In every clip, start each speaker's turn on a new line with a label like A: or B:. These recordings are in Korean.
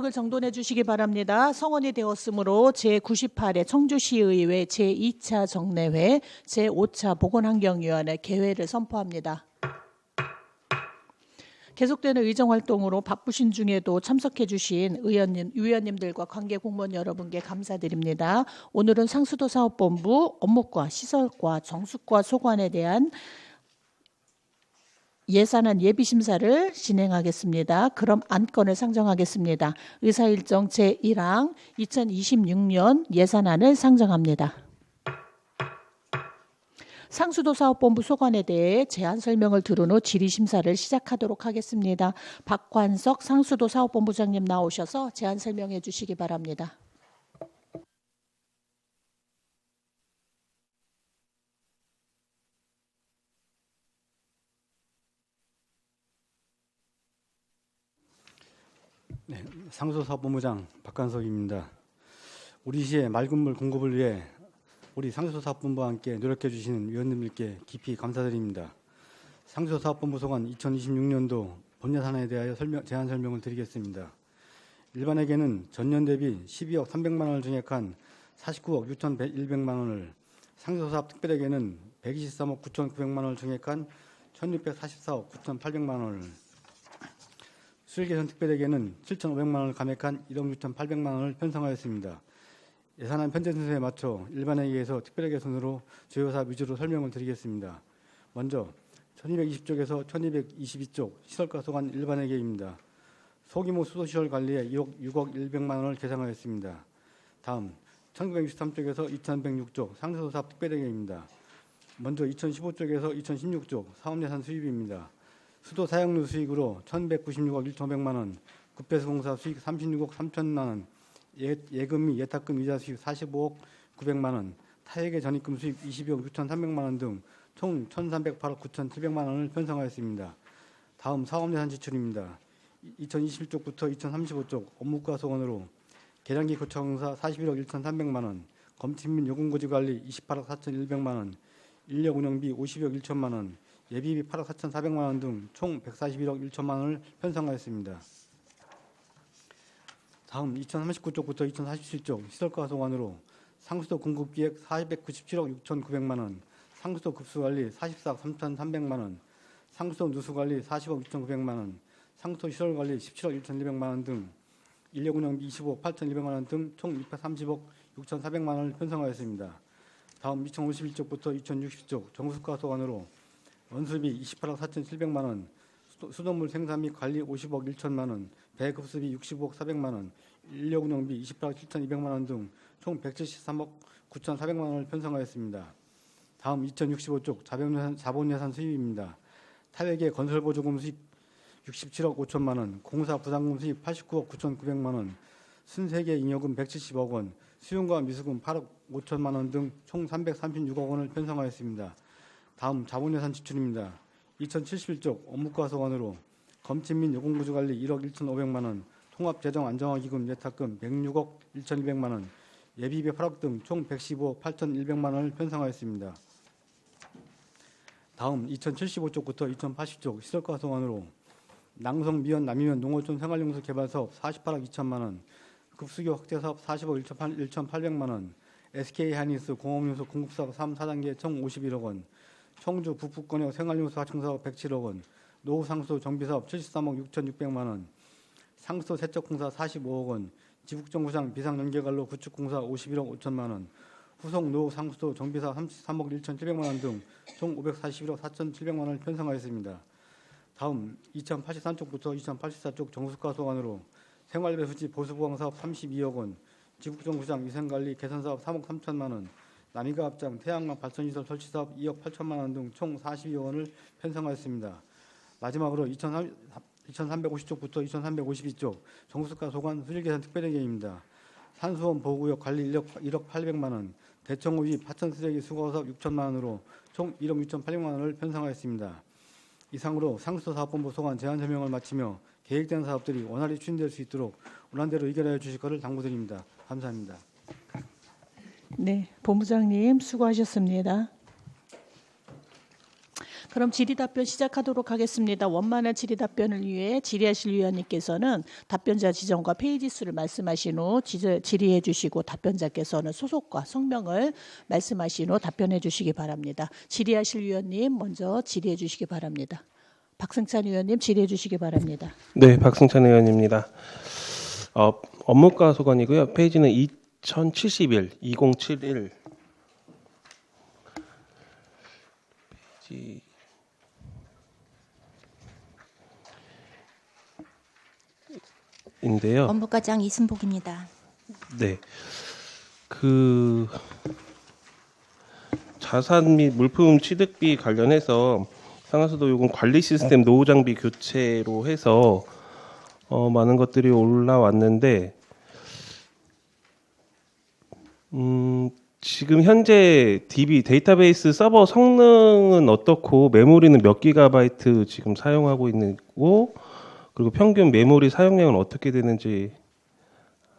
A: 을 정돈해 주시기 바랍니다. 성원이 되었으므로 제98회 청주시의회 제2차 정례회 제5차 보건환경위원회 개회를 선포합니다. 계속되는 의정활동으로 바쁘신 중에도 참석해 주신 위원님들과 관계 공무원 여러분께 감사드립니다. 오늘은 상수도 사업본부 업무과 시설과 정수과 소관에 대한 예산안 예비심사를 진행하겠습니다. 그럼 안건을 상정하겠습니다. 의사일정 제1항 2026년 예산안을 상정합니다. 상수도 사업본부 소관에 대해 제안 설명을 들은 후 질의심사를 시작하도록 하겠습니다. 박관석 상수도 사업본부장님 나오셔서 제안 설명해 주시기 바랍니다.
B: 네, 상수도사업본부장 박관석입니다. 우리 시의 맑은 물 공급을 위해 우리 상수도사업본부와 함께 노력해 주시는 위원님들께 깊이 감사드립니다. 상수도사업본부 소관 2026년도 본예산에 대하여 제안 설명을 드리겠습니다. 일반에게는 전년 대비 12억 300만 원을 증액한 49억 6,100만 원을, 상수도사업 특별에게는 123억 9,900만 원을 증액한 1,644억 9,800만 원을, 수일개선 특별에게는 7,500만 원을 감액한 1억 6,800만 원을 편성하였습니다. 예산안 편제 순서에 맞춰 일반회의에서 특별회계 순으로 주요 사업 위주로 설명을 드리겠습니다. 먼저 1220쪽에서 1222쪽 시설과 소관 일반회계입니다. 소규모 수도시설 관리에 6억 100만 원을 계상하였습니다. 다음 1963쪽에서 2106쪽 상수도 사업 특별회계입니다. 먼저 2015쪽에서 2016쪽 사업예산 수입입니다. 수도 사용료 수익으로 1,196억 1,500만 원, 급배수공사 수익 36억 3천만 원, 예금 및 예탁금 이자 수익 45억 900만 원, 타액의 전입금 수익 22억 6,300만 원 등 총 1,308억 9,700만 원을 편성하였습니다. 다음 사업예산 지출입니다. 2021쪽부터 2035쪽 업무과 소관으로 계량기 고차공사 41억 1,300만 원, 검침 및 요금고지 관리 28억 4,100만 원, 인력 운영비 50억 1천만 원, 예비비 8억 4,400만 원 등 총 141억 1천만 원을 편성하였습니다. 다음 2039쪽부터 2047쪽 시설과 소관으로 상수도 공급기획 497억 6,900만 원, 상수도 급수관리 44억 3,300만 원, 상수도 누수관리 40억 6,900만 원, 상수도 시설관리 17억 1,200만 원 등 인력 운영비 25억 8,200만 원 등 총 630억 6,400만 원을 편성하였습니다. 다음 2051쪽부터 2060쪽 정수과 소관으로 원수비 28억 4,700만 원, 수돗물 생산 및 관리 50억 1천만 원, 배급수비 65억 400만 원, 인력 운영비 28억 7,200만 원 등 총 173억 9,400만 원을 편성하였습니다. 다음 2065쪽 자본예산 수입입니다. 타액의 건설보조금 수입 67억 5천만 원, 공사 부담금 수입 89억 9,900만 원, 순세계 잉여금 170억 원, 수용과 미수금 8억 5천만 원 등 총 336억 원을 편성하였습니다. 다음 자본예산 지출입니다. 2071쪽 업무과 소관으로 검침 및 요금구조 관리 1억 1,500만 원, 통합재정안정화기금 예탁금 106억 1,200만 원, 예비비 8억 등 총 115억 8,100만 원을 편성하였습니다. 다음 2075쪽부터 2080쪽 시설과 소관으로 낭성 미연 남이면 농어촌 생활용수 개발사업 48억 2천만 원, 급수교 확대사업 40억 1,800만 원, SK하이닉스 공업용수 공급사업 3, 4단계 총 51억 원, 청주 북부권역 생활용수 하청사업 107억 원, 노후상수도 정비사업 73억 6,600만 원, 상수도 세척공사 45억 원, 지북정구장 비상연계관로 구축공사 51억 5천만 원, 후속 노후상수도 정비사업 33억 1,700만 원 등 총 541억 4,700만 원을 편성하였습니다. 다음 2083쪽부터 2084쪽 정수과 소관으로 생활배수지 보수보강사업 32억 원, 지북정구장 위생관리 개선사업 3억 3천만 원, 남이가 합장 태양광 발전시설 설치사업 2억 8천만 원 등 총 42억 원을 편성하였습니다. 마지막으로 2350쪽부터 2352쪽 정수과 소관 수질개선 특별회계입니다. 산수원 보호구역 관리 1억 800만 원, 대청호위 파천쓰레기 수거사업 6천만 원으로 총 1억 6,800만 원을 편성하였습니다. 이상으로 상수도 사업본부 소관 제안 설명을 마치며 계획된 사업들이 원활히 추진될 수 있도록 원안대로 의결하여 주실 것을 당부드립니다. 감사합니다.
A: 네, 본부장님 수고하셨습니다. 그럼 질의답변 시작하도록 하겠습니다. 원만한 질의답변을 위해 질의하실 위원님께서는 답변자 지정과 페이지 수를 말씀하신 후 질의해 주시고 답변자께서는 소속과 성명을 말씀하신 후 답변해 주시기 바랍니다. 질의하실 위원님 먼저 질의해 주시기 바랍니다. 박승찬 의원님 질의해 주시기 바랍니다.
C: 네, 박승찬 의원입니다. 업무과 소관이고요. 페이지는 2071, 2071 페이지인데요.
D: 업무과장 이순복입니다.
C: 네, 그 자산 및 물품 취득비 관련해서 상하수도 요금 관리 시스템 노후 장비 교체로 해서 많은 것들이 올라왔는데 지금 현재 DB 데이터베이스 서버 성능은 어떻고 메모리는 몇 기가바이트 지금 사용하고 있고 그리고 평균 메모리 사용량은 어떻게 되는지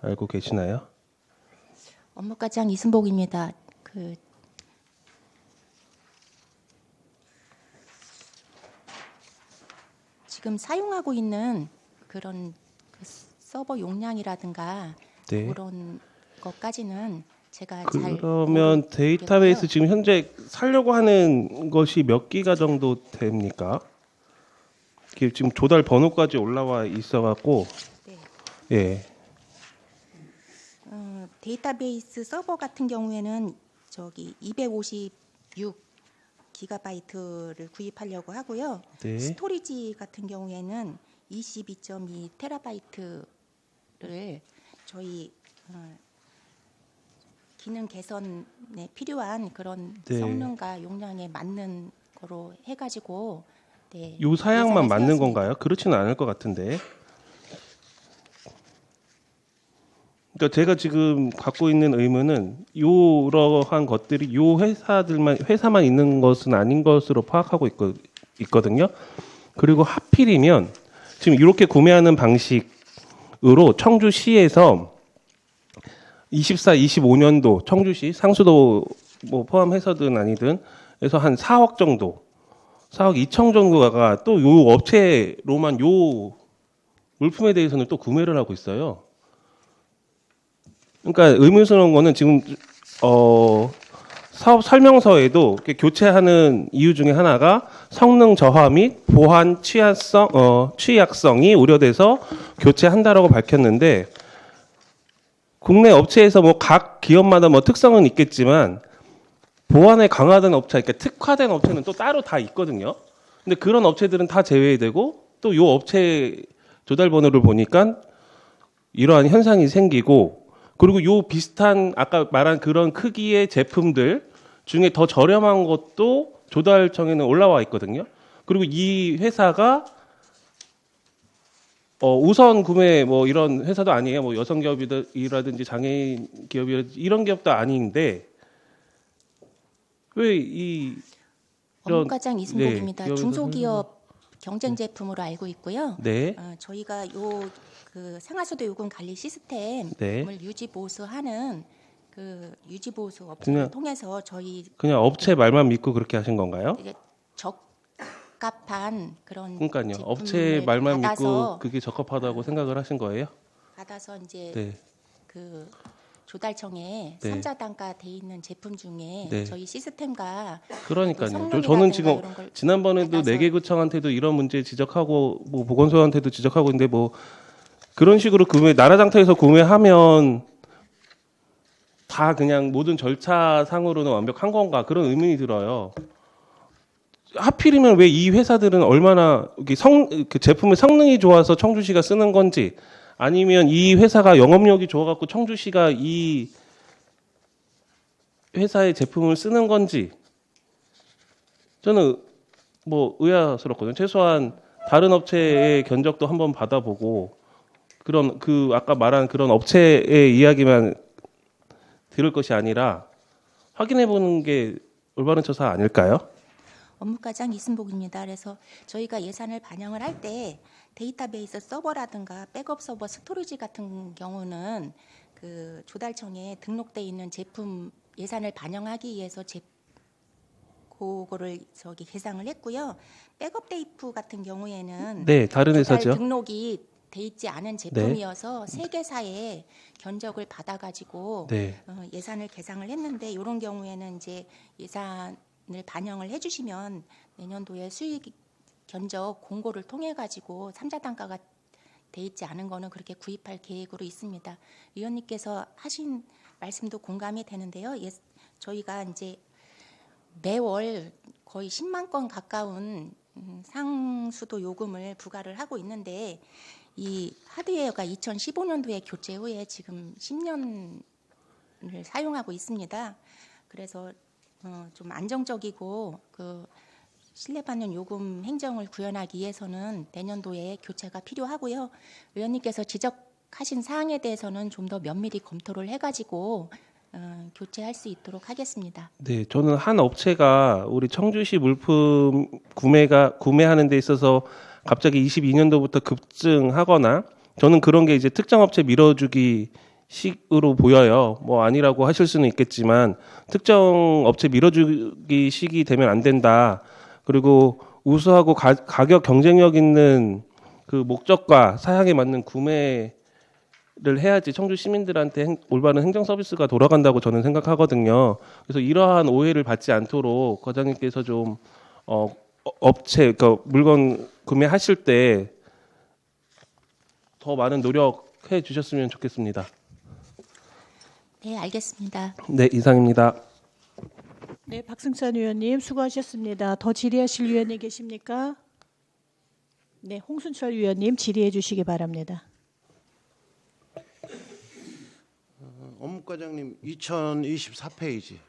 C: 알고 계시나요?
D: 업무과장 이순복입니다. 지금 사용하고 있는 그런 서버 용량이라든가
C: 네.
D: 그런 것까지는 제가 잘
C: 그러면 데이터베이스
D: 모르겠고요.
C: 지금 현재 살려고 하는 것이 몇 기가 정도 됩니까? 이게 지금 조달 번호까지 올라와 있어갖고
D: 네.
C: 예.
D: 데이터베이스 서버 같은 경우에는 저기 256 기가바이트를 구입하려고 하고요.
C: 네.
D: 스토리지 같은 경우에는 22.2 테라바이트를 저희 기능 개선에 필요한 그런
C: 네.
D: 성능과 용량에 맞는 거로 해가지고 네,
C: 요 사양만
D: 예산을
C: 맞는
D: 세웠습니다.
C: 건가요? 그렇지는 않을 것 같은데. 그러니까 제가 지금 갖고 있는 의문은 이러한 것들이 요 회사만 있는 것은 아닌 것으로 파악하고 있거든요. 그리고 하필이면 지금 이렇게 구매하는 방식으로 청주시에서 24, 25년도 청주시 상수도 뭐 포함해서든 아니든 해서 한 4억 정도, 4억 2천 정도가 또 요 업체로만 요 물품에 대해서는 또 구매를 하고 있어요. 그러니까 의문스러운 거는 지금 사업 설명서에도 이렇게 교체하는 이유 중에 하나가 성능 저하 및 보안 취약성이 우려돼서 교체한다라고 밝혔는데 국내 업체에서 뭐 각 기업마다 뭐 특성은 있겠지만 보안에 강화된 업체, 그러니까 특화된 업체는 또 따로 다 있거든요. 근데 그런 업체들은 다 제외되고 또 요 업체 조달 번호를 보니까 이러한 현상이 생기고 그리고 요 비슷한 아까 말한 그런 크기의 제품들 중에 더 저렴한 것도 조달청에는 올라와 있거든요. 그리고 이 회사가 우선 구매 뭐 이런 회사도 아니에요. 뭐 여성 기업이라든지 장애인 기업이라든지 이런 기업도 아닌데 왜 이런
D: 업무과장 이순복입니다.
C: 기업에서
D: 중소기업 경쟁 제품으로 알고 있고요.
C: 네.
D: 저희가 그 생활소득 요금 관리 시스템을
C: 네.
D: 유지 보수하는 그 유지 보수 업체를
C: 그냥-
D: 통해서 저희
C: 그냥 업체 말만 믿고 그렇게 하신 건가요?
D: 되게 적합한 그런
C: 그러니까요.
D: 제품을
C: 업체 말만 믿고
D: 받아서
C: 그게 적합하다고 생각을 하신 거예요?
D: 받아서 이제
C: 네.
D: 그 조달청에
C: 네.
D: 3자 단가 돼 있는 제품 중에
C: 네.
D: 저희 시스템과
C: 그러니까요.
D: 성능이라든가
C: 저는 지금
D: 이런 걸
C: 지난번에도
D: 받아서
C: 내개구청한테도 이런 문제 지적하고 뭐 보건소한테도 지적하고 있는데 뭐 그런 식으로 나라 장터에서 구매하면 다 그냥 모든 절차상으로는 완벽한 건가 그런 의문이 들어요. 하필이면 왜 이 회사들은 얼마나 그 제품의 성능이 좋아서 청주시가 쓰는 건지 아니면 이 회사가 영업력이 좋아갖고 청주시가 이 회사의 제품을 쓰는 건지 저는 뭐 의아스럽거든요. 최소한 다른 업체의 견적도 한번 받아보고 그런 아까 말한 그런 업체의 이야기만 들을 것이 아니라 확인해 보는 게 올바른 처사 아닐까요?
D: 업무과장 이순복입니다. 그래서 저희가 예산을 반영을 할 때 데이터베이스 서버라든가 백업 서버 스토리지 같은 경우는 그 조달청에 등록돼 있는 제품 예산을 반영하기 위해서 그거를 개상을 했고요. 백업 테이프 같은 경우에는
C: 네, 다른
D: 배달
C: 회사죠.
D: 등록이 돼 있지 않은 제품이어서 세 개사의 견적을 받아가지고
C: 네.
D: 예산을 계상을 했는데 이런 경우에는 이제 예산을 반영을 해주시면 내년도에 수익 견적 공고를 통해 가지고 3자 단가가 돼 있지 않은 거는 그렇게 구입할 계획으로 있습니다. 위원님께서 하신 말씀도 공감이 되는데요. 저희가 이제 매월 거의 10만 건 가까운 상수도 요금을 부과를 하고 있는데 이 하드웨어가 2015년도에 교체 후에 지금 10년을 사용하고 있습니다. 그래서 좀 안정적이고 그 신뢰받는 요금 행정을 구현하기 위해서는 내년도에 교체가 필요하고요. 의원님께서 지적하신 사항에 대해서는 좀 더 면밀히 검토를 해가지고 교체할 수 있도록 하겠습니다.
C: 네, 저는 한 업체가 우리 청주시 물품 구매하는 데 있어서 갑자기 22년도부터 급증하거나 저는 그런 게 이제 특정 업체 밀어주기 식으로 보여요. 뭐 아니라고 하실 수는 있겠지만 특정 업체 밀어주기 식이 되면 안 된다. 그리고 우수하고 가격 경쟁력 있는 그 목적과 사양에 맞는 구매를 해야지 청주 시민들한테 올바른 행정 서비스가 돌아간다고 저는 생각하거든요. 그래서 이러한 오해를 받지 않도록 과장님께서 좀 업체, 그러니까 물건 구매하실 때 더 많은 노력해 주셨으면 좋겠습니다.
D: 네, 알겠습니다.
C: 네, 이상입니다.
A: 네, 박승찬 의원님 수고하셨습니다. 더 질의하실 위원님 계십니까? 네, 홍순철 위원님 질의해 주시기 바랍니다.
E: 업무과장님 2024페이지.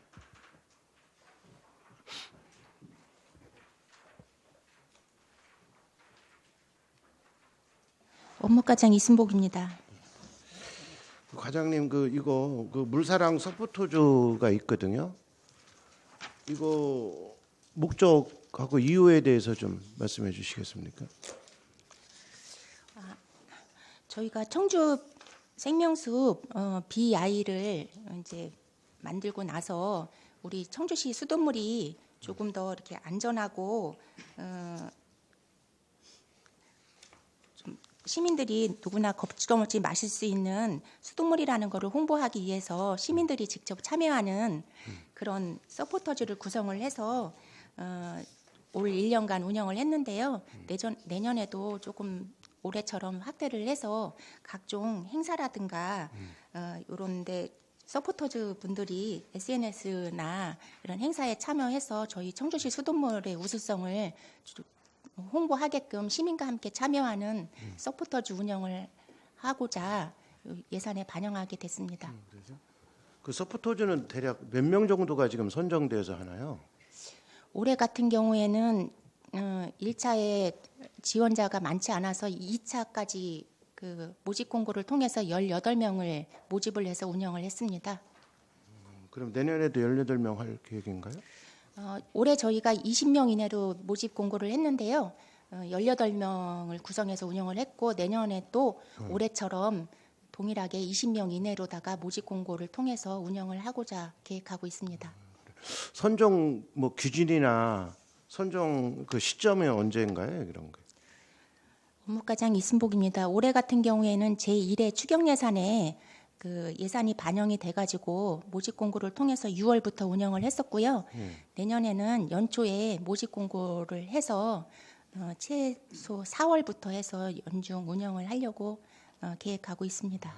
D: 업무과장 이순복입니다.
E: 과장님 이거 물사랑 서포터즈가 있거든요. 이거 목적하고 이유에 대해서 좀 말씀해 주시겠습니까?
D: 저희가 청주 생명숲 BI를 이제 만들고 나서 우리 청주시 수돗물이 조금 더 이렇게 안전하고 좀 시민들이 누구나 걱정 없이 마실 수 있는 수돗물이라는 것을 홍보하기 위해서 시민들이 직접 참여하는 그런 서포터즈를 구성을 해서 올 1년간 운영을 했는데요. 내년에도 조금 올해처럼 확대를 해서 각종 행사라든가 이런데 서포터즈 분들이 SNS나 이런 행사에 참여해서 저희 청주시 수돗물의 우수성을 홍보하게끔 시민과 함께 참여하는 서포터즈 운영을 하고자 예산에 반영하게 됐습니다.
E: 그 서포터즈는 대략 몇 명 정도가 지금 선정되어서 하나요?
D: 올해 같은 경우에는 1차에 지원자가 많지 않아서 2차까지 그 모집 공고를 통해서 18명을 모집을 해서 운영을 했습니다.
E: 그럼 내년에도 18명 할 계획인가요?
D: 올해 저희가 20명 이내로 모집 공고를 했는데요. 18명을 구성해서 운영을 했고 내년에 또 올해처럼 동일하게 20명 이내로다가 모집 공고를 통해서 운영을 하고자 계획하고 있습니다.
E: 선정 기준이나 선정 그 시점이 언제인가요? 이런 거.
D: 업무과장 이순복입니다. 올해 같은 경우에는 제1회 추경 예산에 그 예산이 반영이 돼가지고 모집 공고를 통해서 6월부터 운영을 했었고요. 내년에는 연초에 모집 공고를 해서 최소 4월부터 해서 연중 운영을 하려고 계획하고 있습니다.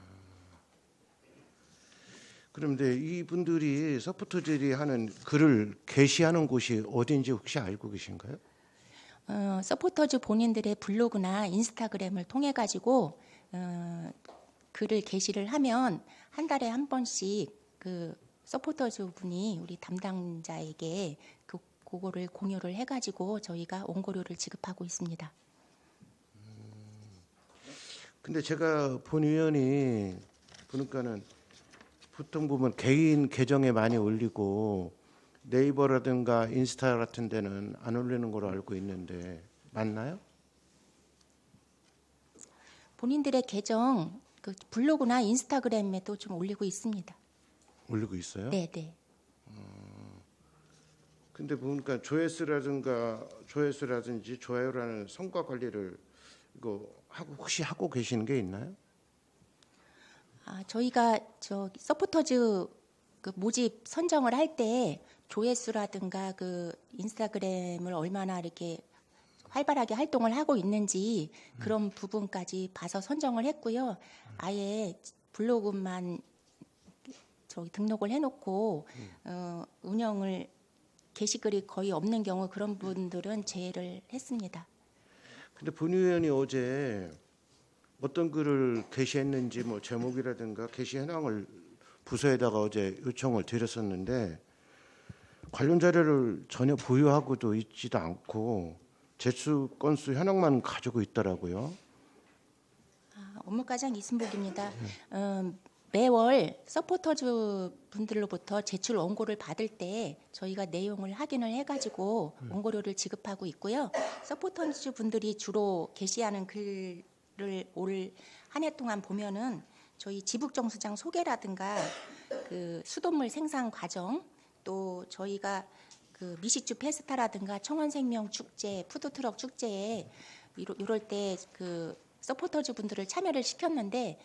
E: 그런데 이분들이 서포터들이 하는 글을 게시하는 곳이 어딘지 혹시 알고 계신가요?
D: 서포터즈 본인들의 블로그나 인스타그램을 통해 가지고 글을 게시를 하면 한 달에 한 번씩 그 서포터즈 분이 우리 담당자에게 그거를 공유를 해가지고 저희가 원고료를 지급하고 있습니다.
E: 근데 제가 본 의원이 보니까는 보통 보면 개인 계정에 많이 올리고 네이버라든가 인스타 같은 데는 안 올리는 걸로 알고 있는데 맞나요?
D: 본인들의 계정 그 블로그나 인스타그램에도 좀 올리고 있습니다.
E: 올리고 있어요?
D: 네, 네.
E: 근데 보니까 조회수라든지 좋아요라는 성과 관리를 이거 혹시 하고 계시는 게 있나요?
D: 저희가 서포터즈 그 모집 선정을 할 때 조회수라든가 그 인스타그램을 얼마나 이렇게 활발하게 활동을 하고 있는지 그런 부분까지 봐서 선정을 했고요. 아예 블로그만 등록을 해놓고 운영을 게시글이 거의 없는 경우 그런 분들은 제외를 했습니다.
E: 근데 본 의원이 어제 어떤 글을 게시했는지 뭐 제목이라든가 게시 현황을 부서에다가 어제 요청을 드렸었는데 관련 자료를 전혀 보유하고도 있지도 않고 제출 건수 현황만 가지고 있더라고요.
D: 업무과장 이순복입니다. 매월 서포터즈 분들로부터 제출 원고를 받을 때 저희가 내용을 확인을 해가지고 원고료를 지급하고 있고요. 서포터즈 분들이 주로 게시하는 글을 올 한 해 동안 보면은 저희 지북정수장 소개라든가 그 수돗물 생산 과정, 또 저희가 그 미식주 페스타라든가 청원생명 축제, 푸드트럭 축제에 이럴 때 그 서포터즈 분들을 참여를 시켰는데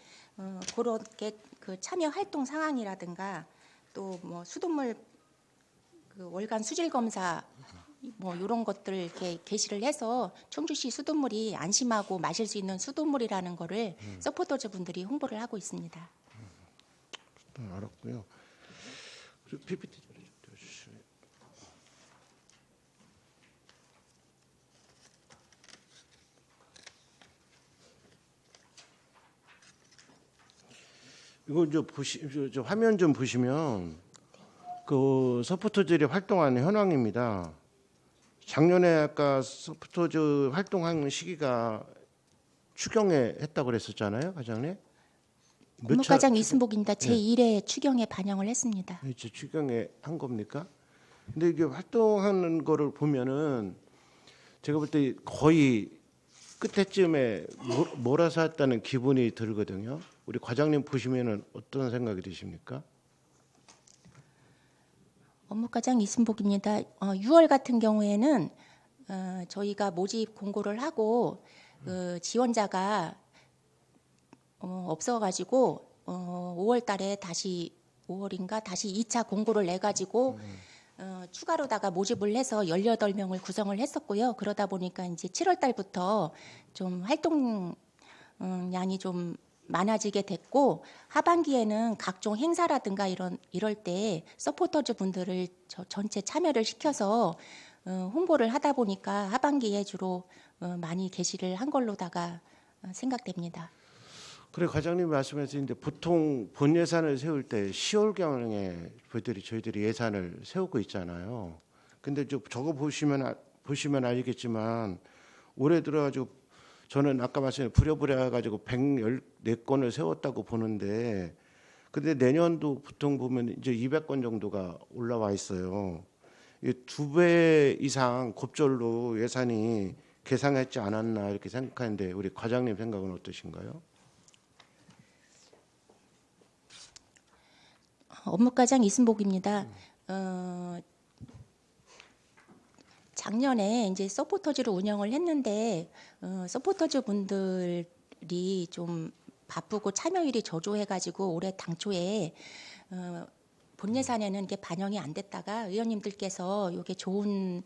D: 그렇게 그 참여 활동 상황이라든가 또 뭐 수돗물 그 월간 수질 검사 뭐 이런 것들을 이렇게 게시를 해서 청주시 수돗물이 안심하고 마실 수 있는 수돗물이라는 거를 서포터즈 분들이 홍보를 하고 있습니다.
E: 알았고요. 그리고 PPT 좀 띄워주시면. 이거 저 화면 좀 보시면 그 서포터즈들이 활동하는 현황입니다. 작년에 아까 서포터즈 활동하는 시기가 추경에 했다고 그랬었잖아요, 과장님.
D: 업무과장 이순복입니다. 제1회 추경에 반영을 했습니다.
E: 이제 추경에 한 겁니까? 근데 이게 활동하는 거를 보면은 제가 볼 때 거의 끝에쯤에 몰아서 했다는 기분이 들거든요. 우리 과장님 보시면은 어떤 생각이 드십니까?
D: 업무과장 이순복입니다. 6월 같은 경우에는 저희가 모집 공고를 하고 지원자가 없어가지고 5월달에 다시 5월인가 다시 2차 공고를 내가지고 추가로다가 모집을 해서 18명을 구성을 했었고요. 그러다 보니까 이제 7월달부터 좀 활동량이 좀 많아지게 됐고 하반기에는 각종 행사라든가 이럴 때 서포터즈 분들을 전체 참여를 시켜서 홍보를 하다 보니까 하반기에 주로 많이 게시를 한 걸로다가 생각됩니다.
E: 그래 과장님 말씀하셨는데 보통 본 예산을 세울 때 10월경에 저희들이 예산을 세우고 있잖아요. 근데 저거 보시면 알겠지만 올해 들어가지고 저는 아까 말씀드린 부랴부랴 가지고 114건을 세웠다고 보는데 근데 내년도 보통 보면 이제 200건 정도가 올라와 있어요. 2배 이상 곱절로 예산이 계상했지 않았나 이렇게 생각하는데 우리 과장님 생각은 어떠신가요?
D: 업무과장 이순복입니다. 작년에 이제 서포터즈를 운영을 했는데 서포터즈 분들이 좀 바쁘고 참여율이 저조해가지고 올해 당초에 본 예산에는 이게 반영이 안 됐다가 의원님들께서 이게 좋은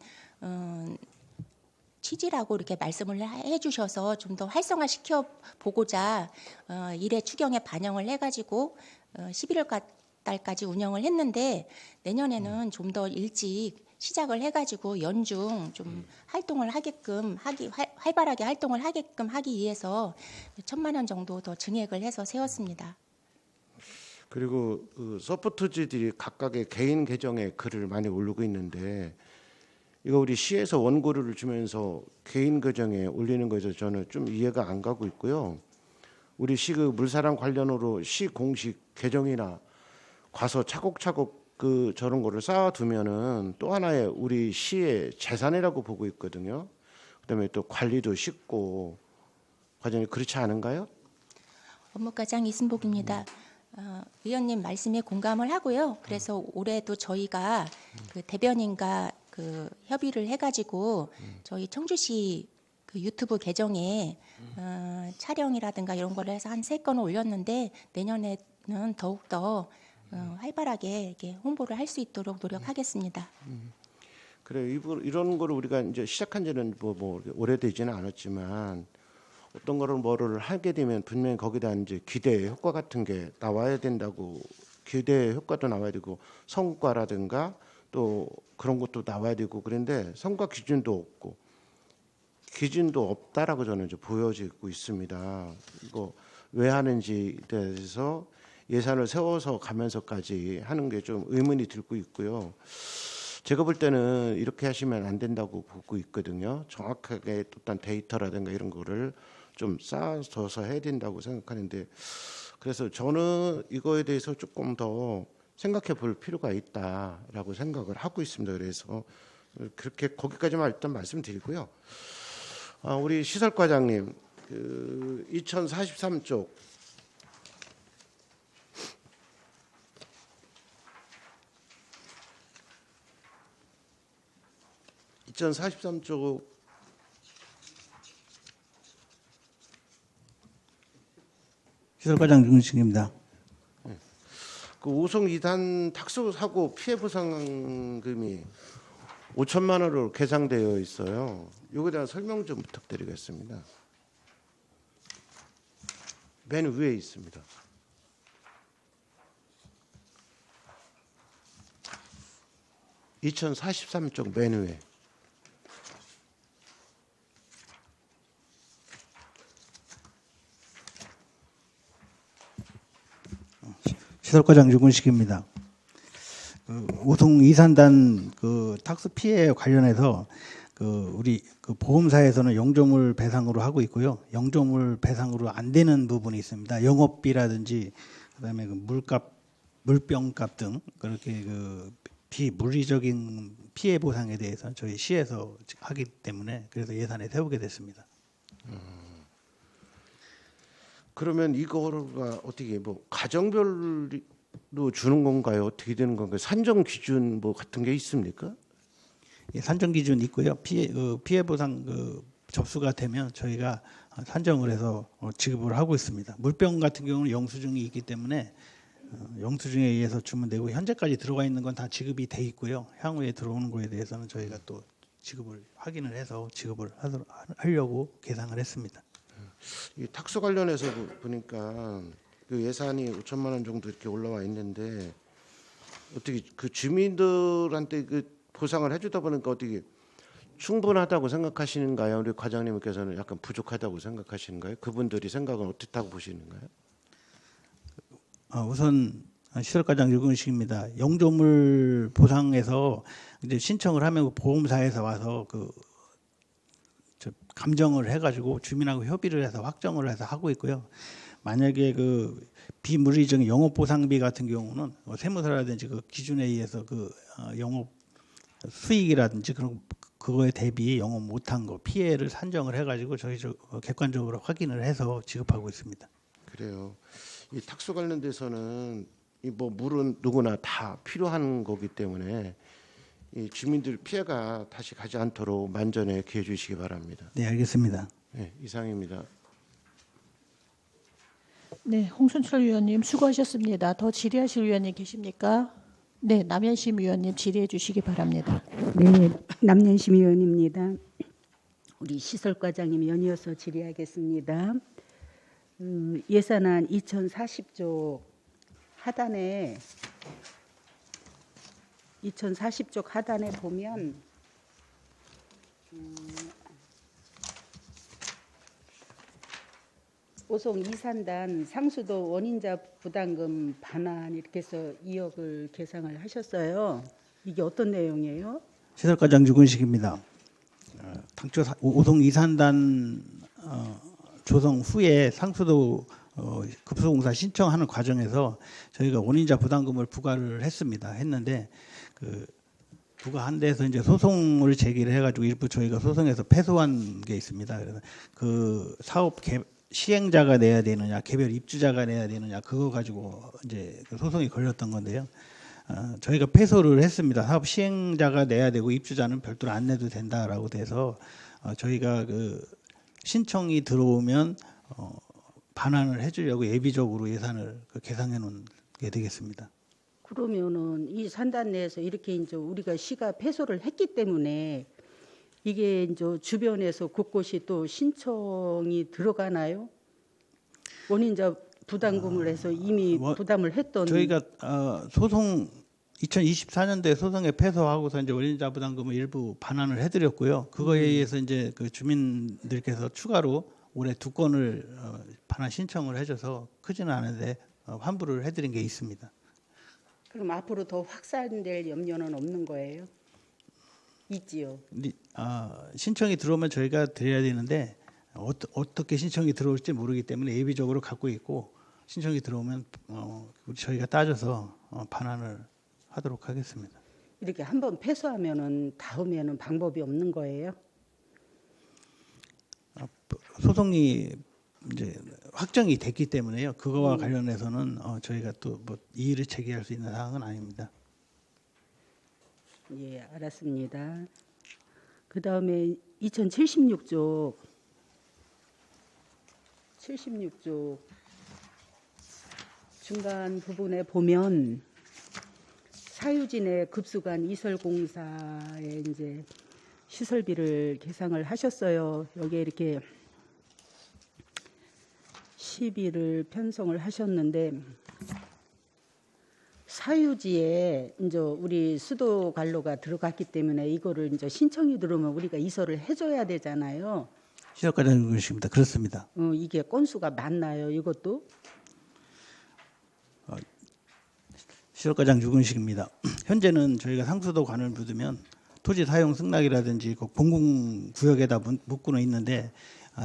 D: 취지라고 이렇게 말씀을 해주셔서 좀 더 활성화시켜 보고자 1회 추경에 반영을 해가지고 11월 달까지 운영을 했는데 내년에는 좀 더 일찍 시작을 해가지고 연중 좀 활동을 하게끔 활발하게 활동을 하게끔 하기 위해서 1,000만 원 정도 더 증액을 해서 세웠습니다.
E: 그리고 그 서포터즈들이 각각의 개인 계정에 글을 많이 올리고 있는데 이거 우리 시에서 원고료를 주면서 개인 계정에 올리는 거에서 저는 좀 이해가 안 가고 있고요. 우리 시 그 물사랑 관련으로 시 공식 계정이나 가서 차곡차곡 그 저런 거를 쌓아두면은 또 하나의 우리 시의 재산이라고 보고 있거든요. 그다음에 또 관리도 쉽고 과장님 그렇지 않은가요?
D: 업무과장 이순복입니다. 의원님 말씀에 공감을 하고요. 그래서 올해도 저희가 그 대변인과 그 협의를 해가지고 저희 청주시 그 유튜브 계정에 촬영이라든가 이런 거를 해서 한 3건을 올렸는데 내년에는 더욱더 활발하게 이렇게 홍보를 할 수 있도록 노력하겠습니다.
E: 그래 이런 거를 우리가 이제 시작한 지는 뭐 오래되지는 않았지만 어떤 거를 뭐를 하게 되면 분명히 거기다 이제 기대 효과 같은 게 나와야 된다고 기대 효과도 나와야 되고 성과라든가 또 그런 것도 나와야 되고 그런데 성과 기준도 없고 기준도 없다라고 저는 이제 보여지고 있습니다. 이거 왜 하는지에 대해서 예산을 세워서 가면서까지 하는 게 좀 의문이 들고 있고요. 제가 볼 때는 이렇게 하시면 안 된다고 보고 있거든요. 정확하게 어떤 데이터라든가 이런 거를 좀 쌓아서 해야 된다고 생각하는데 그래서 저는 이거에 대해서 조금 더 생각해 볼 필요가 있다라고 생각을 하고 있습니다. 그래서 그렇게 거기까지만 일단 말씀드리고요. 우리 시설과장님, 그 2043쪽 2043쪽
F: 시설과장 윤식입니다.
E: 그 오송 2단 탁수 사고 피해 보상금이 5천만 원으로 계상되어 있어요. 이거에 대한 설명 좀 부탁드리겠습니다. 맨 위에 있습니다. (2043쪽) 맨 위에.
F: 시설과장 유근식입니다. 오송 이산단 그 탁수 피해 관련해서 우리 보험사에서는 영조물 배상으로 하고 있고요. 영조물 배상으로 안 되는 부분이 있습니다. 영업비라든지 그다음에 물값, 물병값 등 그렇게 비물리적인 피해 보상에 대해서 저희 시에서 하기 때문에 그래서 예산에 세우게 됐습니다.
E: 그러면 이거가 어떻게 뭐 가정별로 주는 건가요? 어떻게 되는 건가요? 산정 기준 뭐 같은 게 있습니까?
F: 예, 산정 기준 있고요. 피해 보상 접수가 되면 저희가 산정을 해서 지급을 하고 있습니다. 물병 같은 경우는 영수증이 있기 때문에 영수증에 의해서 주면 되고 현재까지 들어가 있는 건 다 지급이 돼 있고요. 향후에 들어오는 거에 대해서는 저희가 또 지급을 확인을 해서 지급을 하려고 계상을 했습니다.
E: 이 탁수 관련해서 보니까 그 예산이 5천만 원 정도 이렇게 올라와 있는데 어떻게 그 주민들한테 그 보상을 해주다 보니까 어떻게 충분하다고 생각하시는가요? 우리 과장님께서는 약간 부족하다고 생각하시는가요? 그분들이 생각은 어떻다고 보시는가요?
F: 우선 시설과장 유근식입니다. 영조물 보상에서 이제 신청을 하면 보험사에서 와서 감정을 해가지고 주민하고 협의를 해서 확정을 해서 하고 있고요. 만약에 비물리적인 영업보상비 같은 경우는 세무서라든지 기준에 의해서 영업 수익이라든지 그거에 대비 영업 못한 거 피해를 산정을 해가지고 저희 객관적으로 확인을 해서 지급하고 있습니다.
E: 그래요. 이 탁수 관련돼서는 물은 누구나 다 필요한 거기 때문에 이 주민들 피해가 다시 가지 않도록 만전에 기해 주시기 바랍니다.
F: 네, 알겠습니다.
E: 네, 이상입니다.
A: 네, 홍순철 위원님 수고하셨습니다. 더 질의하실 위원님 계십니까? 네, 남현심 위원님 질의해 주시기 바랍니다.
G: 네, 남현심 위원입니다. 우리 시설과장님 연이어서 질의하겠습니다. 예산안 2040조 하단에 2040쪽 하단에 보면 오송 이산단 상수도 원인자 부담금 반환 이렇게 해서 2억을 계상을 하셨어요. 이게 어떤 내용이에요?
F: 시설과장 유근식입니다. 당초 오송 이산단 조성 후에 상수도 급수공사 신청하는 과정에서 저희가 원인자 부담금을 부과를 했는데 부과한 데서 이제 소송을 제기를 해가지고 일부 저희가 소송에서 패소한 게 있습니다. 그래서 사업 시행자가 내야 되느냐, 개별 입주자가 내야 되느냐 그거 가지고 이제 소송이 걸렸던 건데요. 저희가 패소를 했습니다. 사업 시행자가 내야 되고 입주자는 별도로 안 내도 된다라고 돼서 저희가 그 신청이 들어오면 반환을 해주려고 예비적으로 예산을 계상해 놓은 게 되겠습니다.
G: 그러면은 이 산단 내에서 이렇게 이제 우리가 시가 패소를 했기 때문에 이게 이제 주변에서 곳곳이 또 신청이 들어가나요? 원인자 부담금을 해서 이미 부담을 했던
F: 저희가 소송 2024년도에 소송에 패소하고서 이제 원인자 부담금을 일부 반환을 해드렸고요. 그거에 의해서 이제 그 주민들께서 추가로 올해 2건을 반환 신청을 해줘서 크지는 않은데 환불을 해드린 게 있습니다.
G: 그럼 앞으로 더 확산될 염려는 없는 거예요? 있지요.
F: 신청이 들어오면 저희가 드려야 되는데 어떻게 신청이 들어올지 모르기 때문에 예비적으로 갖고 있고 신청이 들어오면 저희가 따져서 반환을 하도록 하겠습니다.
G: 이렇게 한번 패소하면은 다음에는 방법이 없는 거예요?
F: 소송이 이제 확정이 됐기 때문에요. 그거와 관련해서는 저희가 또 뭐 이의를 제기할 수 있는 사항은 아닙니다.
G: 예, 알았습니다. 그 다음에 2076쪽 중간 부분에 보면 사유진의 급수관 이설공사에 이제 시설비를 계상을 하셨어요. 여기에 이렇게 시비를 편성을 하셨는데 사유지에 이제 우리 수도 관로가 들어갔기 때문에 이거를 이제 신청이 들어오면 우리가 이설을 해줘야 되잖아요.
F: 시작과장 그러십니다. 그렇습니다.
G: 이게 건수가 많나요? 이것도?
F: 시설과장 유근식입니다. 현재는 저희가 상수도 관을 묻으면 토지 사용 승낙이라든지 그 공공구역에다 묻고는 있는데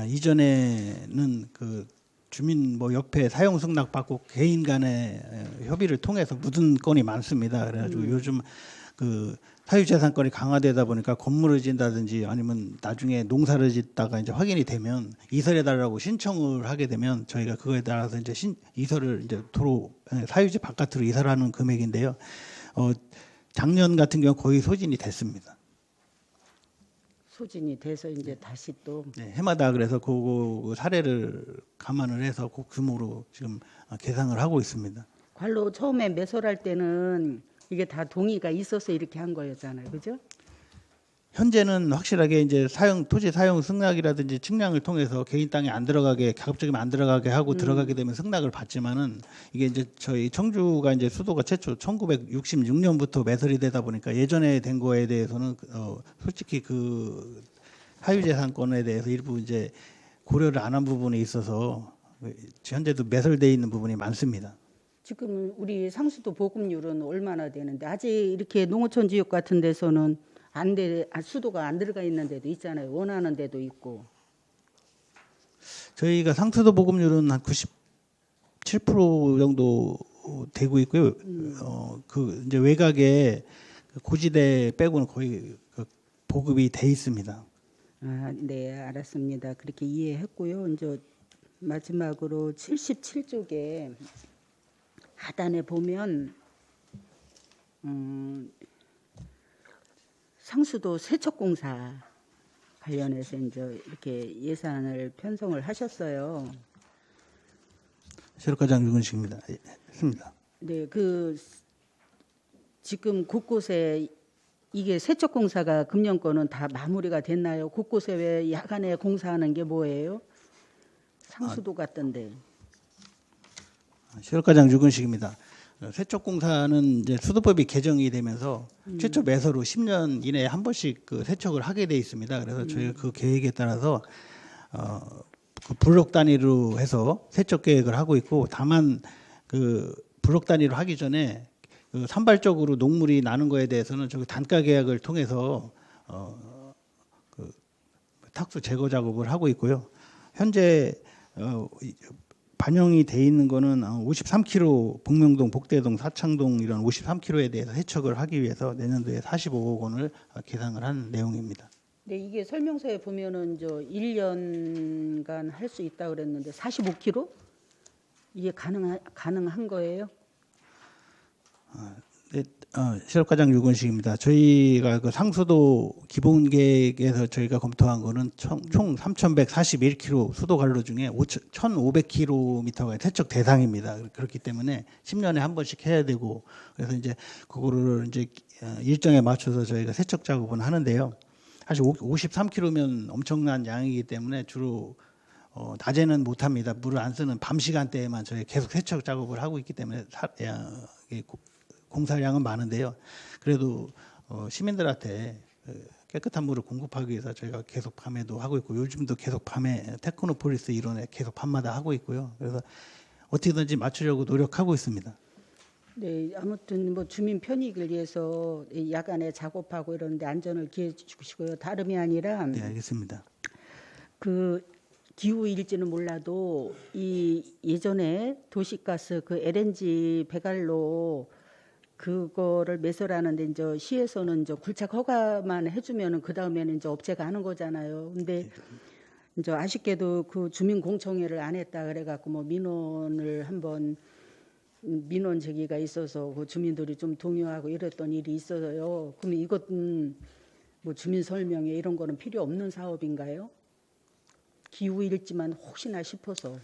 F: 이전에는 그 주민 뭐 옆에 사용 승낙 받고 개인 간의 협의를 통해서 묻은 건이 많습니다. 그래가지고 요즘 그 사유재산권이 강화되다 보니까 건물을 짓는다든지 아니면 나중에 농사를 짓다가 이제 확인이 되면 이설해달라고 신청을 하게 되면 저희가 그거에 따라서 이제 이설을 이제 사유지 바깥으로 이설하는 금액인데요. 작년 같은 경우 거의 소진이 됐습니다.
G: 소진이 돼서 이제 다시 또
F: 네, 해마다 그래서 그 사례를 감안을 해서 그 규모로 지금 계상을 하고 있습니다.
G: 관로 처음에 매설할 때는 이게 다 동의가 있어서 이렇게 한 거였잖아요, 그죠?
F: 현재는 확실하게 이제 토지 사용 승낙이라든지 측량을 통해서 개인 땅에 안 들어가게 가급적이면 안 들어가게 하고 들어가게 되면 승낙을 받지만은 이게 이제 저희 청주가 이제 수도가 최초 1966년부터 매설이 되다 보니까 예전에 된 거에 대해서는 솔직히 그 사유재산권에 대해서 일부 이제 고려를 안 한 부분에 있어서 현재도 매설돼 있는 부분이 많습니다.
G: 지금 우리 상수도 보급률은 얼마나 되는데 아직 이렇게 농어촌 지역 같은 데서는 수도가 안 들어가 있는 데도 있잖아요. 원하는 데도 있고.
F: 저희가 상수도 보급률은 한 97% 정도 되고 있고요. 그 이제 외곽에 고지대 빼고는 거의 보급이 돼 있습니다.
G: 네, 알았습니다. 그렇게 이해했고요. 이제 마지막으로 77쪽에 하단에 보면 상수도 세척공사 관련해서 이제 이렇게 예산을 편성을 하셨어요.
F: 실업과장 유근식입니다. 예, 했습니다.
G: 네, 지금 곳곳에 이게 세척공사가 금년 거는 다 마무리가 됐나요? 곳곳에 왜 야간에 공사하는 게 뭐예요? 상수도 같던데.
F: 실업과장 유근식입니다. 세척공사는 이제 수도법이 개정이 되면서 최초 매설 후 10년 이내에 한 번씩 그 세척을 하게 돼 있습니다. 그래서 저희가 그 계획에 따라서 그 블록 단위로 해서 세척 계획을 하고 있고, 다만 그 블록 단위로 하기 전에 그 산발적으로 녹물이 나는 거에 대해서는 저기 단가 계약을 통해서 그 탁수 제거 작업을 하고 있고요. 현재 반영이 돼 있는 거는 53km 복명동, 복대동, 사창동 이런 53km에 대해서 세척을 하기 위해서 내년도에 45억 원을 계상을 한 내용입니다.
G: 네, 이게 설명서에 보면은 1년간 할 수 있다 그랬는데 45km? 이게 가능한 거예요?
F: 네, 실업과장 유건식입니다. 저희가 그 상수도 기본 계획에서 저희가 검토한 거는 총 3,141km 수도 관로 중에 1,500km가 세척 대상입니다. 그렇기 때문에 10년에 한 번씩 해야 되고, 그래서 이제 그거를 이제 일정에 맞춰서 저희가 세척 작업은 하는데요. 사실 53km면 엄청난 양이기 때문에 주로 낮에는 못 합니다. 물을 안 쓰는 밤 시간대에만 저희 계속 세척 작업을 하고 있기 때문에 공사량은 많은데요. 그래도 시민들한테 깨끗한 물을 공급하기 위해서 저희가 계속 밤에도 하고 있고, 요즘도 계속 밤에 테크노폴리스 일원에 계속 밤마다 하고 있고요. 그래서 어떻게든지 맞추려고 노력하고 있습니다.
G: 네, 아무튼 뭐 주민 편익을 위해서 야간에 작업하고 이러는데 안전을 기해 주시고요. 다름이 아니라
F: 네, 알겠습니다.
G: 그 기후일지는 몰라도 이 예전에 도시가스 그 LNG 배관로 그거를 매설하는데 이제 시에서는 이제 굴착 허가만 해주면은 그 다음에는 이제 업체가 하는 거잖아요. 근데 이제 아쉽게도 그 주민 공청회를 안 했다 그래갖고 뭐 민원을 한번 민원 제기가 있어서 그 주민들이 좀 동요하고 이랬던 일이 있어요. 그럼 이것은 뭐 주민 설명회 이런 거는 필요 없는 사업인가요? 기후일지만 혹시나 싶어서.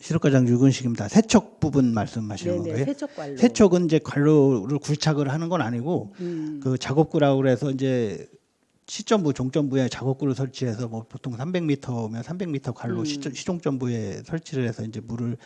F: 실업과장 유건식입니다. 세척 부분 말씀하시는
G: 네네,
F: 건가요?
G: 세척 관로.
F: 세척은 이제 관로를 굴착을 하는 건 아니고 그 작업구라고 그래서 이제 시점부, 종점부에 작업구를 설치해서 뭐 보통 300m면 300m 관로 시종점부에 설치를 해서 이제 물을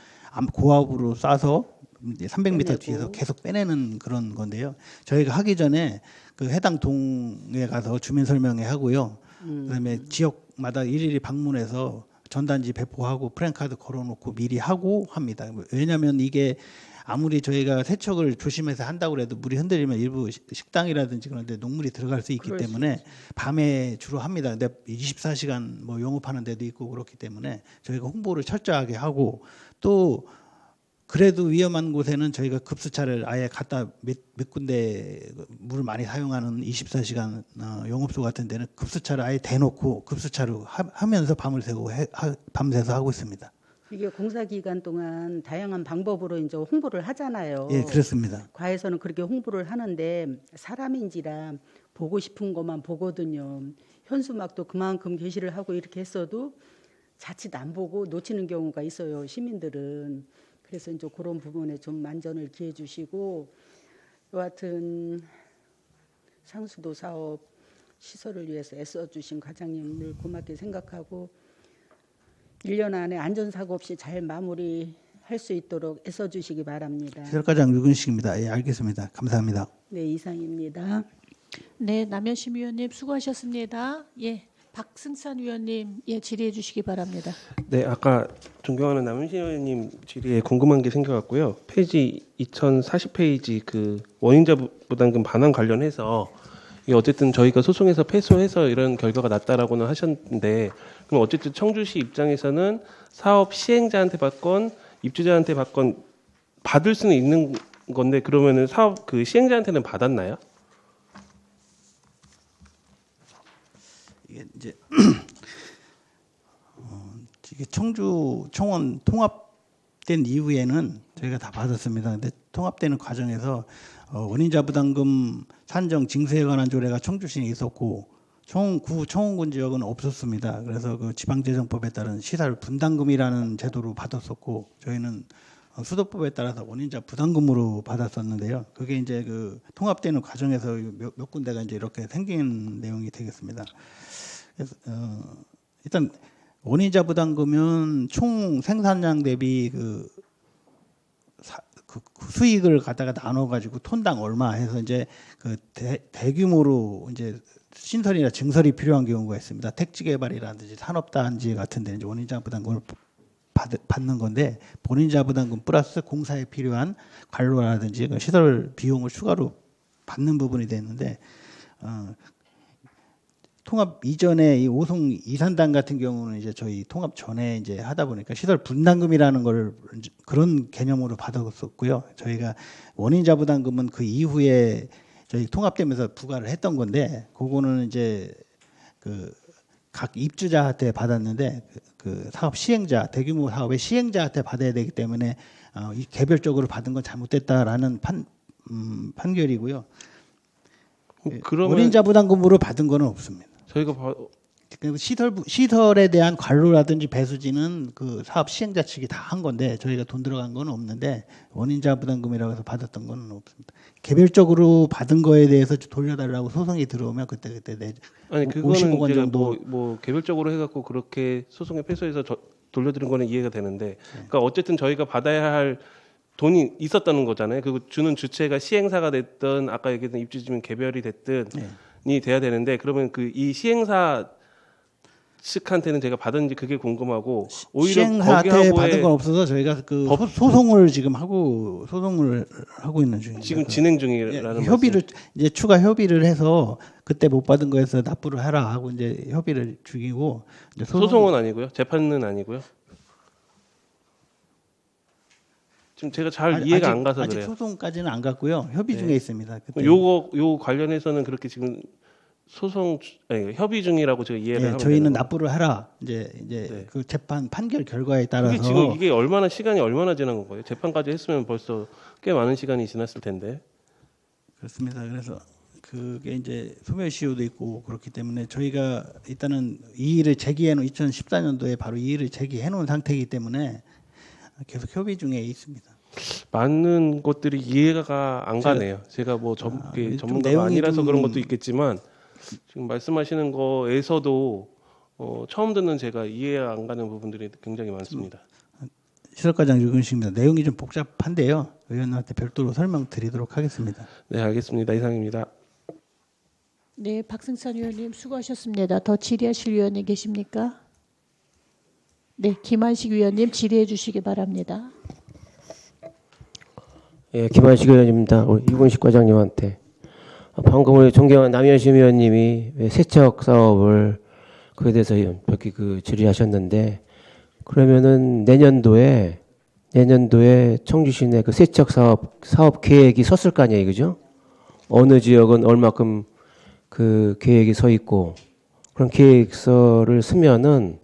F: 고압으로 쏴서 이제 300m
G: 빼내고.
F: 뒤에서 계속 빼내는 그런 건데요. 저희가 하기 전에 그 해당 동에 가서 주민 설명회 하고요. 그다음에 지역마다 일일이 방문해서 전단지 배포하고 프랜카드 걸어놓고 미리 하고 합니다. 왜냐하면 이게 아무리 저희가 세척을 조심해서 한다고 해도 물이 흔들리면 일부 식당이라든지 그런 데 녹물이 들어갈 수 있기 때문에 밤에 주로 합니다. 근데 24시간 뭐 영업하는 데도 있고 그렇기 때문에 저희가 홍보를 철저하게 하고, 또 그래도 위험한 곳에는 저희가 급수차를 아예 갖다 몇 군데 물을 많이 사용하는 24시간 영업소 같은 데는 급수차를 아예 대놓고 급수차로 하면서 밤을 새고 밤새서 하고 있습니다.
G: 이게 공사 기간 동안 다양한 방법으로 이제 홍보를 하잖아요.
F: 예, 그렇습니다.
G: 과에서는 그렇게 홍보를 하는데 사람인지라 보고 싶은 것만 보거든요. 현수막도 그만큼 게시를 하고 이렇게 했어도 자칫 안 보고 놓치는 경우가 있어요, 시민들은. 그래서 이제 그런 부분에 좀 만전을 기해 주시고, 여하튼 상수도 사업 시설을 위해서 애써주신 과장님을 고맙게 생각하고 1년 안에 안전사고 없이 잘 마무리할 수 있도록 애써주시기 바랍니다.
F: 실업과장 유근식입니다. 예, 알겠습니다. 감사합니다.
G: 네, 이상입니다.
A: 네, 남현심 위원님 수고하셨습니다. 예, 박승찬 위원님 예 질의해 주시기 바랍니다.
C: 네, 아까 존경하는 남은신 의원님 질의에 궁금한 게 생겨갖고요. 페이지 2040페이지 그 원인자 부담금 반환 관련해서 이게 어쨌든 저희가 소송에서 패소해서 이런 결과가 났다라고는 하셨는데, 그럼 어쨌든 청주시 입장에서는 사업 시행자한테 받건 입주자한테 받건 받을 수는 있는 건데, 그러면은 사업 그 시행자한테는 받았나요?
F: 이게 이제 이게 청주 청원 통합된 이후에는 저희가 다 받았습니다. 근데 통합되는 과정에서 원인자 부담금 산정 징수에 관한 조례가 청주시에 있었고 구 청원군 지역은 없었습니다. 그래서 그 지방재정법에 따른 시설 분담금이라는 제도로 받았었고, 저희는 수도법에 따라서 원인자 부담금으로 받았었는데요. 그게 이제 그 통합되는 과정에서 몇 군데가 이제 이렇게 생긴 내용이 되겠습니다. 그래서 일단 원인자 부담금은 총 생산량 대비 그 수익을 갖다가 나눠가지고 톤당 얼마 해서 이제 그 대규모로 이제 신설이나 증설이 필요한 경우가 있습니다. 택지 개발이라든지 산업단지 같은 데는 이제 원인자 부담금을 받는 건데, 본인자 부담금 플러스 공사에 필요한 관로라든지 시설 비용을 추가로 받는 부분이 되는데, 통합 이전에 이 오송 이산단 같은 경우는 이제 저희 통합 전에 이제 하다 보니까 시설 분담금이라는 걸 그런 개념으로 받았었고요. 저희가 원인자 부담금은 그 이후에 저희 통합되면서 부과를 했던 건데, 그거는 이제 그 각 입주자한테 받았는데 그 사업 시행자, 대규모 사업의 시행자한테 받아야 되기 때문에 이 개별적으로 받은 건 잘못됐다라는 판결이고요.
C: 그러면
F: 원인자 부담금으로 받은 거는 없습니다.
C: 저희가
F: 그 시설에 대한 관로라든지 배수지는 그 사업 시행자 측이 다 한 건데 저희가 돈 들어간 건 없는데 원인자 부담금이라고 해서 받았던 건 없습니다. 개별적으로 받은 거에 대해서 돌려달라고 소송이 들어오면 그때
C: 아니
F: 50억
C: 그거는
F: 원
C: 제가
F: 정도.
C: 뭐 개별적으로 해갖고 그렇게 소송에 패소해서 돌려드린 거는 이해가 되는데, 그러니까 어쨌든 저희가 받아야 할 돈이 있었다는 거잖아요. 그리고 주는 주체가 시행사가 됐든 아까 얘기했던 입주지민 개별이 됐든 이 돼야 되는데, 그러면 그 이 시행사 측한테는 제가 받은지 그게 궁금하고, 오히려
F: 시행사한테
C: 거기하고의
F: 받은 건 없어서 저희가 그 소송을 지금 하고 있는 중입니다.
C: 지금 진행 중이라는
F: 협의를 이제 추가 협의를 해서 그때 못 받은 거에서 납부를 하라 하고 이제 협의를 죽이고 이제
C: 소송은 아니고요, 재판은 아니고요. 지금 제가 잘 이해가 안 가서
F: 아직
C: 그래요.
F: 소송까지는 안 갔고요. 협의 중에 있습니다. 그때.
C: 요 관련해서는 그렇게 지금 협의 중이라고 제가 이해를 하면
F: 저희는
C: 되는
F: 납부를 하라. 이제
C: 네.
F: 그 재판 판결 결과에 따라서
C: 그게 지금 이게 시간이 얼마나 지난 거예요? 재판까지 했으면 벌써 꽤 많은 시간이 지났을 텐데.
F: 그렇습니다. 그래서 그게 이제 소멸시효도 있고 그렇기 때문에 저희가 일단은 이의를 제기해 놓은 2014년도에 바로 이의를 제기해 놓은 상태이기 때문에 계속 협의 중에 있습니다.
C: 많은 것들이 이해가 안 가네요. 제가 뭐 전문가가
F: 내용이
C: 아니라서
F: 좀
C: 그런 것도 있겠지만 지금 말씀하시는 거에서도 처음 듣는 제가 이해가 안 가는 부분들이 굉장히 많습니다.
F: 시설과장 유근식입니다. 내용이 좀 복잡한데요. 의원님한테 별도로 설명드리도록 하겠습니다.
C: 네, 알겠습니다. 이상입니다.
A: 네, 박승찬 의원님 수고하셨습니다. 더 질의하실 의원님 계십니까? 네, 김한식 의원님 질의해 주시기 바랍니다.
H: 예, 김한식 의원입니다. 우리 유근식 과장님한테 방금 우리 존경한 남현심 의원님이 세척 사업을 그에 대해서 이렇게 질의하셨는데, 그러면은 내년도에 청주시 내 그 세척 사업 계획이 섰을 거 아니에요, 그죠? 어느 지역은 얼마큼 그 계획이 서 있고, 그런 계획서를 쓰면은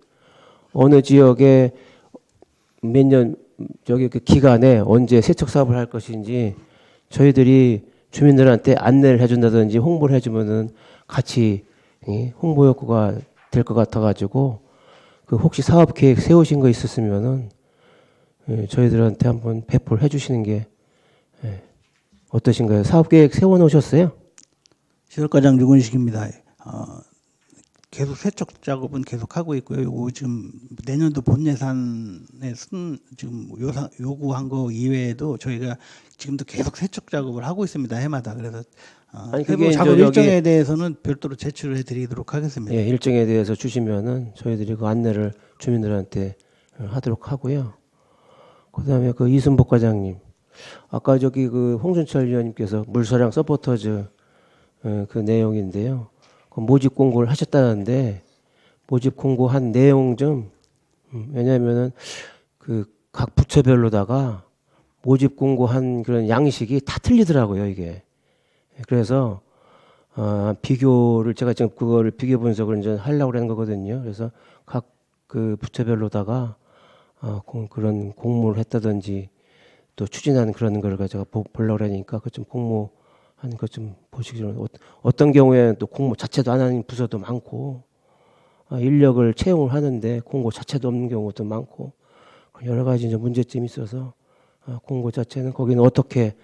H: 어느 지역에 몇 년 그 기간에 언제 세척 사업을 할 것인지 저희들이 주민들한테 안내를 해준다든지 홍보를 해주면은 같이 홍보 효과가 될 것 같아가지고, 그 혹시 사업 계획 세우신 거 있었으면은 저희들한테 한번 배포를 해주시는 게 어떠신가요? 사업 계획 세워놓으셨어요?
F: 시설과장 유근식입니다. 계속 세척 작업은 계속 하고 있고요. 요거 지금 내년도 본 예산에 지금 요구한 거 이외에도 저희가 지금도 계속 세척 작업을 하고 있습니다. 해마다. 그래서
H: 그게
F: 작업
H: 이제
F: 일정에 대해서는 별도로 제출을 해드리도록 하겠습니다.
H: 예, 일정에 대해서 주시면은 저희들이 그 안내를 주민들한테 하도록 하고요. 그다음에 그 이순복 과장님, 아까 그 홍준철 위원님께서 물서량 서포터즈 그 내용인데요. 그 모집 공고를 하셨다는데 모집 공고한 내용 좀 왜냐하면은 그 각 부처별로다가 모집 공고한 그런 양식이 다 틀리더라고요, 이게. 그래서 비교를 제가 지금 그거를 비교 분석을 이제 하려고 하는 거거든요. 그래서 각 그 부처별로다가 그런 공모를 했다든지 또 추진하는 그런 걸 제가 보려고 하니까 그 좀 공모하는 것 좀 보시기 전 어떤 경우에는 또 공모 자체도 안 하는 부서도 많고 인력을 채용을 하는데 공고 자체도 없는 경우도 많고 여러 가지 이제 문제점이 있어서 공고 자체는 거기는 어떻게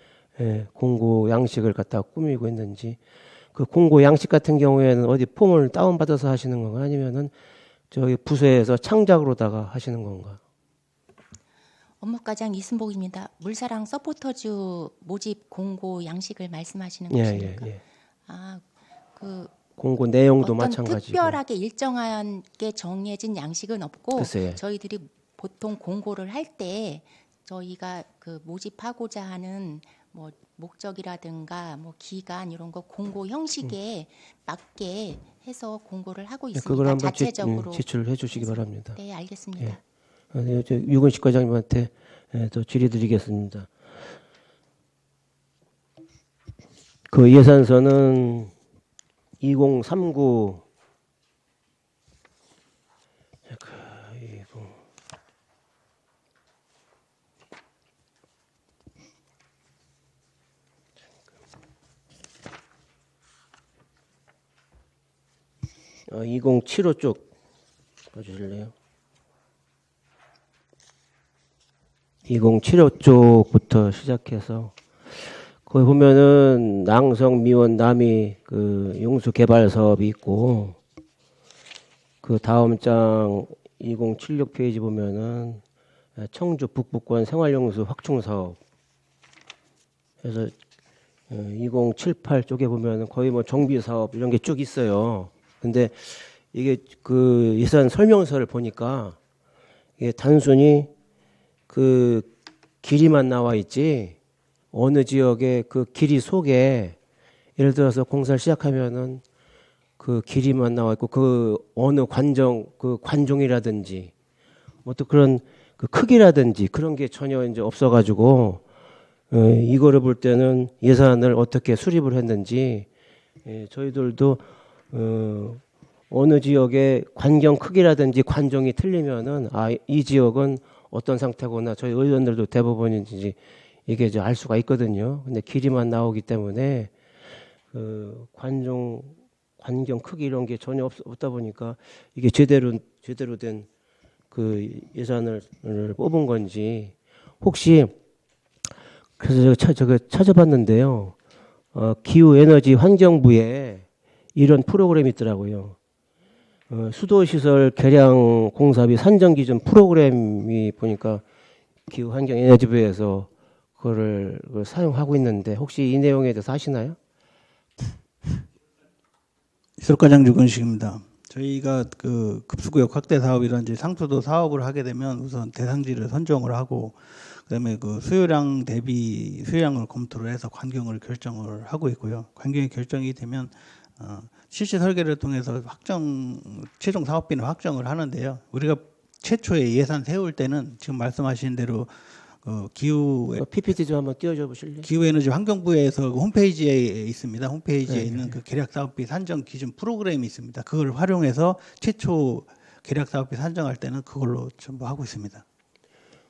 H: 공고 양식을 갖다가 꾸미고 있는지, 그 공고 양식 같은 경우에는 어디 폼을 다운받아서 하시는 건가 아니면은 저희 부서에서 창작으로다가 하시는 건가?
D: 업무과장 이순복입니다. 물사랑 서포터즈 모집 공고 양식을 말씀하시는
H: 예,
D: 것입니까?
H: 예.
D: 그
H: 공고 내용도
D: 어떤
H: 마찬가지고.
D: 특별하게 일정하게 정해진 양식은 없고
H: 글쎄요.
D: 저희들이 보통 공고를 할 때 저희가 그 모집하고자 하는 뭐 목적이라든가 뭐 기간 이런 거 공고 형식에 맞게 해서 공고를 하고 있습니다.
H: 그걸 한번
D: 자체적으로
H: 제출해 주시기 바랍니다.
D: 네, 알겠습니다.
H: 유근식 과장님한테 또 질의드리겠습니다. 그 예산서는 2039 20 2075 쪽 봐주실래요? 2075 쪽부터 시작해서 거기 보면은 낭성, 미원, 남이 그 용수 개발 사업이 있고 그 다음 장 2076 페이지 보면은 청주 북부권 생활용수 확충 사업. 그래서 2078 쪽에 보면은 거의 뭐 정비 사업 이런 게 쭉 있어요. 근데 이게 그 예산 설명서를 보니까 이게 단순히 그 길이만 나와 있지 어느 지역의 그 길이 속에 예를 들어서 공사를 시작하면은 그 길이만 나와 있고 그 어느 그 관종이라든지 뭐 또 그런 그 크기라든지 그런 게 전혀 이제 없어가지고 이거를 볼 때는 예산을 어떻게 수립을 했는지 저희들도 어느 지역의 관경 크기라든지 관종이 틀리면은 이 지역은 어떤 상태구나 저희 의원들도 대부분인지 이게 이제 알 수가 있거든요. 근데 길이만 나오기 때문에 그 관경 크기 이런 게 전혀 없다 보니까 이게 제대로 된 그 예산을 뽑은 건지 혹시 그래서 제가 찾아봤는데요. 기후에너지 환경부에 이런 프로그램이 있더라고요. 수도시설 개량 공사비 산정 기준 프로그램이 보니까 기후환경에너지부에서 그거를 사용하고 있는데 혹시 이 내용에 대해서 아시나요?
F: 시설과장 유건식입니다. 저희가 그 급수구역 확대 사업이라든지 상수도 사업을 하게 되면 우선 대상지를 선정을 하고 그다음에 그 수요량 대비 수요량을 검토를 해서 관경을 결정을 하고 있고요. 관경이 결정이 되면 실시 설계를 통해서 최종 사업비는 확정을 하는데요. 우리가 최초에 예산 세울 때는 지금 말씀하신 대로 기후
H: PPT 좀 한번 띄워줘 보실래요?
F: 기후에너지 환경부에서 그 홈페이지에 있습니다. 홈페이지에
H: 네,
F: 있는 그 계략 사업비 산정 기준 프로그램이 있습니다. 그걸 활용해서 최초 계략 사업비 산정할 때는 그걸로 전부 하고 있습니다.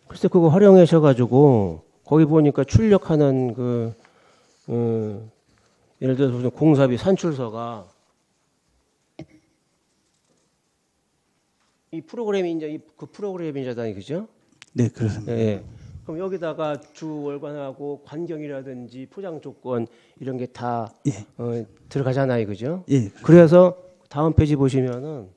H: 글쎄 그거 활용하셔가지고 거기 보니까 출력하는 예를 들어서 무슨 공사비 산출서가 이 프로그램이 이제 그 프로그램이잖아요, 그죠?
F: 네, 그렇습니다.
H: 예. 그럼 여기다가 주 월관하고 관경이라든지 포장 조건 이런 게 다
F: 예.
H: 들어가잖아요, 그죠?
F: 예.
H: 그래서 다음 페이지 보시면은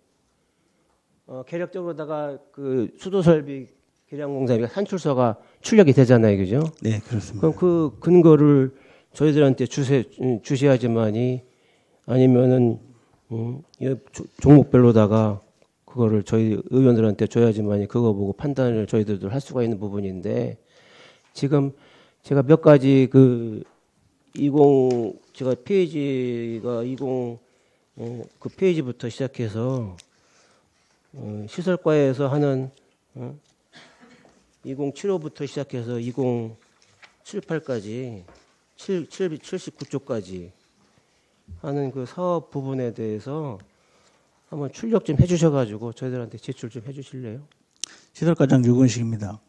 H: 계략적으로다가 그 수도설비 계량공사비가 산출서가 출력이 되잖아요, 그죠?
F: 네, 그렇습니다.
H: 그럼 그 근거를 저희들한테 주셔야지만이 아니면은 종목별로다가 그거를 저희 의원들한테 줘야지만이 그거 보고 판단을 저희들도 할 수가 있는 부분인데 지금 제가 몇 가지 제가 페이지가 그 페이지부터 시작해서 시설과에서 하는 2075부터 시작해서 2078까지 79쪽까지 하는 그 사업 부분에 대해서 한번 출력 좀 해주셔가지고 저희들한테 제출 좀 해주실래요?
F: 시설과장 유건식입니다.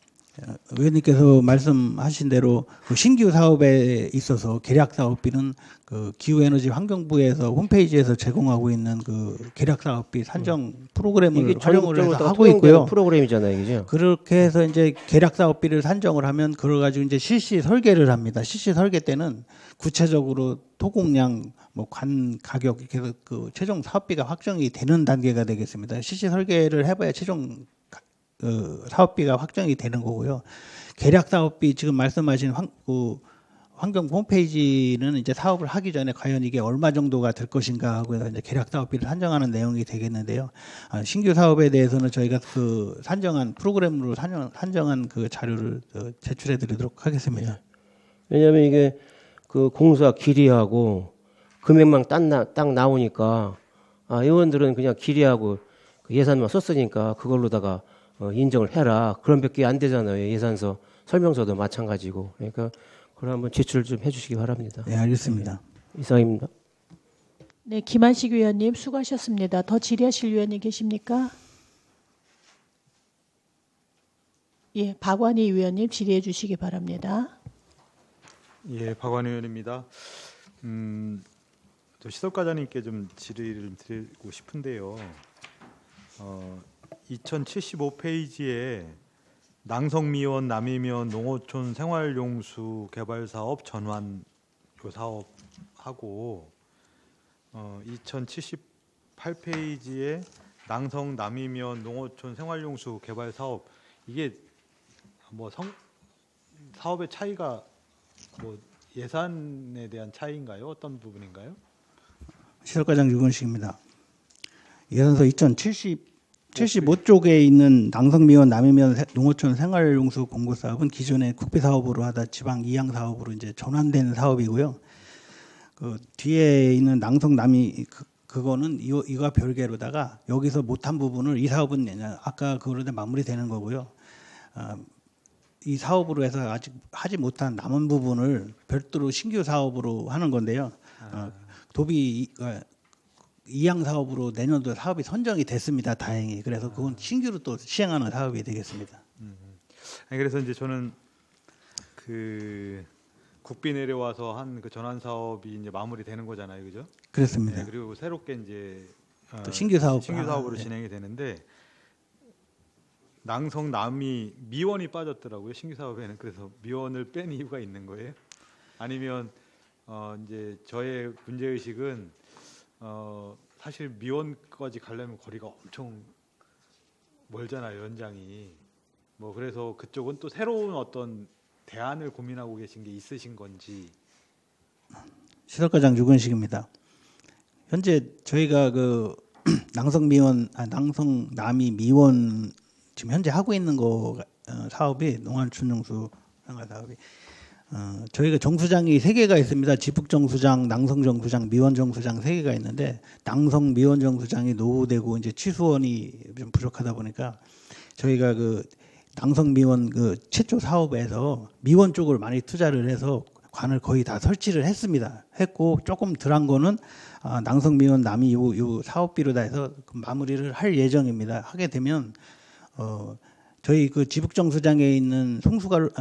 F: 의원님께서 말씀하신 대로 그 신규 사업에 있어서 계략 사업비는 그 기후에너지 환경부에서 홈페이지에서 제공하고 있는 그 계략 사업비 산정 프로그램을 활용을 해서 하고 있고요.
H: 프로그램이잖아요, 그죠?
F: 그렇게 해서 이제 계략 사업비를 산정을 하면 그걸 가지고 이제 실시 설계를 합니다. 실시 설계 때는 구체적으로 토공량, 뭐 관 가격 이렇게 해서 그 최종 사업비가 확정이 되는 단계가 되겠습니다. 실시 설계를 해봐야 최종 사업비가 확정이 되는 거고요. 계략 사업비 지금 말씀하신 환경 홈페이지는 이제 사업을 하기 전에 과연 이게 얼마 정도가 될 것인가 하고 이제 계략 사업비를 산정하는 내용이 되겠는데요. 신규 사업에 대해서는 저희가 그 산정한 프로그램으로 산정한 그 자료를 제출해 드리도록 하겠습니다.
H: 왜냐하면 이게 그 공사 길이하고 금액만 딱 나오니까 의원들은 그냥 길이하고 그 예산만 썼으니까 그걸로다가 인정을 해라. 그런 밖에 안 되잖아요. 예산서 설명서도 마찬가지고. 그러니까 그걸 한번 제출 좀 해주시기 바랍니다.
F: 네, 알겠습니다.
H: 이상입니다.
A: 네, 김한식 위원님 수고하셨습니다. 더 질의하실 위원님 계십니까? 예, 박완희 위원님 질의해 주시기 바랍니다.
I: 예, 박완희 의원입니다. 또 시설과장님께 좀 질의를 드리고 싶은데요. 2075페이지에 낭성미원 남이면 농어촌 생활용수 개발 사업 전환 요 사업하고 2078페이지에 낭성 남이면 농어촌 생활용수 개발 사업 이게 뭐 사업의 차이가 뭐 예산에 대한 차이인가요? 어떤 부분인가요?
F: 시설과장 유건식입니다. 예산서 75쪽에 있는 낭성미원 남이면 농어촌 생활용수 공고 사업은 기존의 국비 사업으로 하다 지방 이양 사업으로 이제 전환된 사업이고요. 그 뒤에 있는 낭성 남이 그거는 이와 별개로다가 여기서 못한 부분을 이 사업은 아까 그거로 마무리되는 거고요. 이 사업으로 해서 아직 하지 못한 남은 부분을 별도로 신규 사업으로 하는 건데요. 도비 이양 사업으로 내년도에 사업이 선정이 됐습니다. 다행히. 그래서 그건 신규로 또 시행하는 사업이 되겠습니다.
I: 아니, 그래서 이제 저는 그 국비 내려와서 한 그 전환 사업이 이제 마무리되는 거잖아요, 그죠?
F: 그렇습니다.
I: 네, 그리고 새롭게 이제
F: 또 신규
I: 사업으로
F: 네.
I: 진행이 되는데 낭성 남이 미원이 빠졌더라고요, 신규 사업에는. 그래서 미원을 뺀 이유가 있는 거예요? 아니면 이제 저의 문제 의식은 사실 미원까지 가려면 거리가 엄청 멀잖아요, 연장이. 뭐 그래서 그쪽은 또 새로운 어떤 대안을 고민하고 계신 게 있으신 건지.
F: 시설과장 유건식입니다. 현재 저희가 그 낭성 남이 미원 지금 현재 하고 있는 거 사업이 농안춘용수 생활 사업이 저희가 정수장이 3개가 있습니다. 지북 정수장, 낭성 정수장, 미원 정수장 3개가 있는데 낭성 미원 정수장이 노후되고 이제 취수원이 좀 부족하다 보니까 저희가 그 낭성 미원 그 최초 사업에서 미원 쪽을 많이 투자를 해서 관을 거의 다 설치를 했고 조금 덜한 거는 낭성 미원 남이 요 사업비로 다 해서 마무리를 할 예정입니다. 하게 되면 저희 그 지북 정수장에 있는 정수를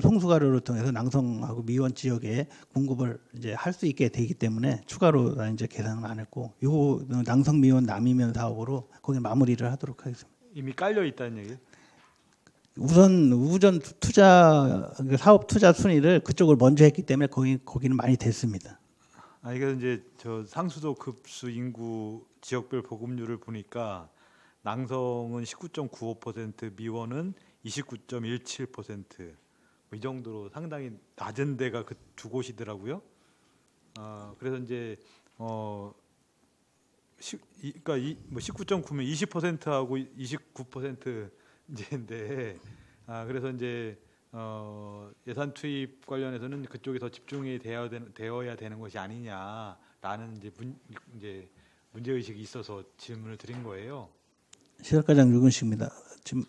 F: 송수가루를 통해서 낭성하고 미원 지역에 공급을 이제 할 수 있게 되기 때문에 추가로 이제 계산을 안 했고 요 낭성 미원 남이면 사업으로 거기 마무리를 하도록 하겠습니다.
I: 이미 깔려 있다는 얘기예요?
F: 우선 투자 사업 투자 순위를 그쪽을 먼저 했기 때문에 거기는 많이 됐습니다.
I: 이게 이제 저 상수도 급수 인구 지역별 보급률을 보니까 낭성은 19.95%, 미원은 29.17%. 이 정도로 상당히 낮은 데가 그 두 곳이더라고요. 그래서 이제 그러니까 19.9면 20%하고 29% 이제인데 그래서 이제 예산 투입 관련해서는 그쪽에 더 집중이 되어야 되는 것이 아니냐라는 이제 문제 의식이 있어서 질문을 드린 거예요.
F: 시설과장 유근식입니다. 지금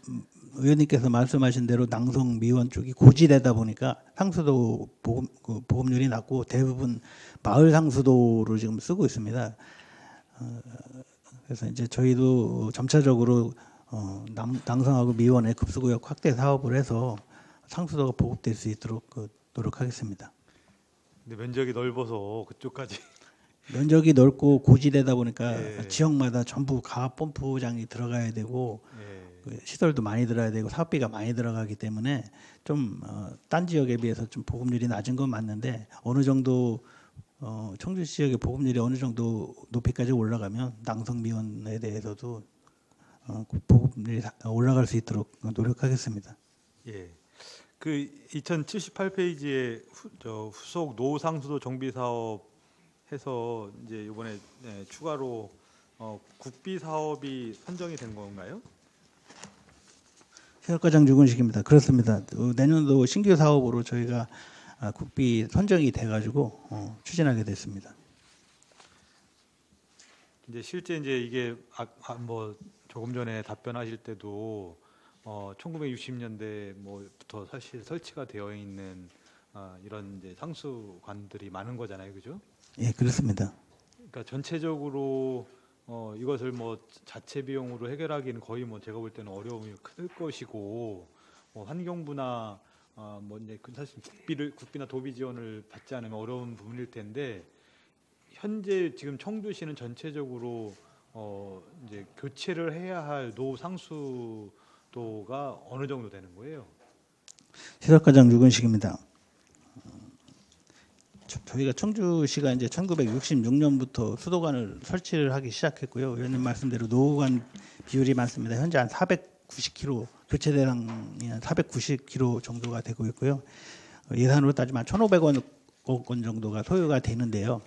F: 의원님께서 말씀하신 대로 낭성 미원 쪽이 고지되다 보니까 상수도 보급률이 낮고 대부분 마을 상수도로 지금 쓰고 있습니다. 그래서 이제 저희도 점차적으로 낭성하고 미원의 급수구역 확대 사업을 해서 상수도가 보급될 수 있도록 노력하겠습니다.
I: 근데 면적이 넓어서 그쪽까지
F: 면적이 넓고 고지되다 보니까 지역마다 전부 가압 펌프장이 들어가야 되고 시설도 많이 들어야 되고 사업비가 많이 들어가기 때문에 좀 딴 지역에 비해서 좀 보급률이 낮은 건 맞는데 어느 정도 청주 지역의 보급률이 어느 정도 높이까지 올라가면 낭성 미원에 대해서도 보급률이 올라갈 수 있도록 노력하겠습니다.
I: 예. 그 2078페이지에 후속 노상수도 정비 사업 해서 이제 이번에 추가로 국비 사업이 선정이 된 건가요?
F: 시설과장 유근식입니다. 그렇습니다. 내년도 신규 사업으로 저희가 국비 선정이 돼가지고 추진하게 됐습니다.
I: 이제 실제 이제 이게 뭐 조금 전에 답변하실 때도 1960년대 뭐부터 사실 설치가 되어 있는 이런 이제 상수관들이 많은 거잖아요, 그죠?
F: 예, 그렇습니다.
I: 그러니까 전체적으로 이것을 뭐 자체 비용으로 해결하기는 거의 뭐 제가 볼 때는 어려움이 클 것이고 환경부나 뭐 이제 사실 국비나 도비 지원을 받지 않으면 어려운 부분일 텐데 현재 지금 청주시는 전체적으로 이제 교체를 해야 할 노후 상수도가 어느 정도 되는 거예요?
F: 시설과장 유근식입니다. 저희가 청주시가 이제 1966년부터 수도관을 설치를 하기 시작했고요. 의원님 말씀대로 노후관 비율이 많습니다. 현재 한 490km 교체 대상이 한 490km 정도가 되고 있고요. 예산으로 따지면 1,500억 원 정도가 소요가 되는데요.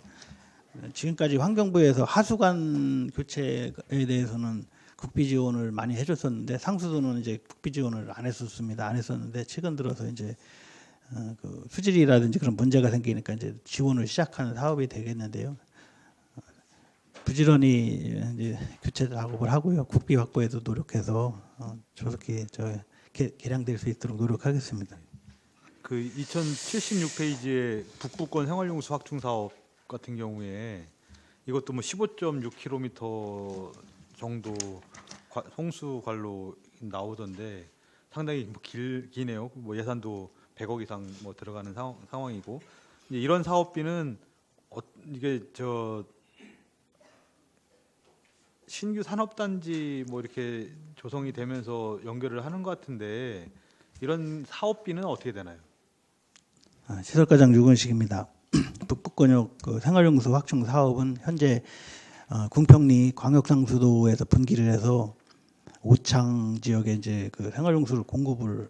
F: 지금까지 환경부에서 하수관 교체에 대해서는 국비 지원을 많이 해줬었는데 상수도는 이제 국비 지원을 안 했었습니다. 안 했었는데 최근 들어서 이제 그 수질이라든지 그런 문제가 생기니까 이제 지원을 시작하는 사업이 되겠는데요. 부지런히 이제 교체 작업을 하고요. 국비 확보에도 노력해서 조속히 개량될 수 있도록 노력하겠습니다.
I: 그 2076페이지의 북부권 생활용수 확충 사업 같은 경우에 이것도 뭐 15.6km 정도 홍수 관로 나오던데 상당히 뭐 기네요. 뭐 예산도 100억 이상 뭐 들어가는 상황이고 이제 이런 사업비는 이게 신규 산업단지 뭐 이렇게 조성이 되면서 연결을 하는 것 같은데 이런 사업비는 어떻게 되나요?
F: 시설과장 유근식입니다. 북부권역 그 생활용수 확충 사업은 현재 궁평리 광역상수도에서 분기를 해서 오창 지역에 이제 그 생활용수를 공급을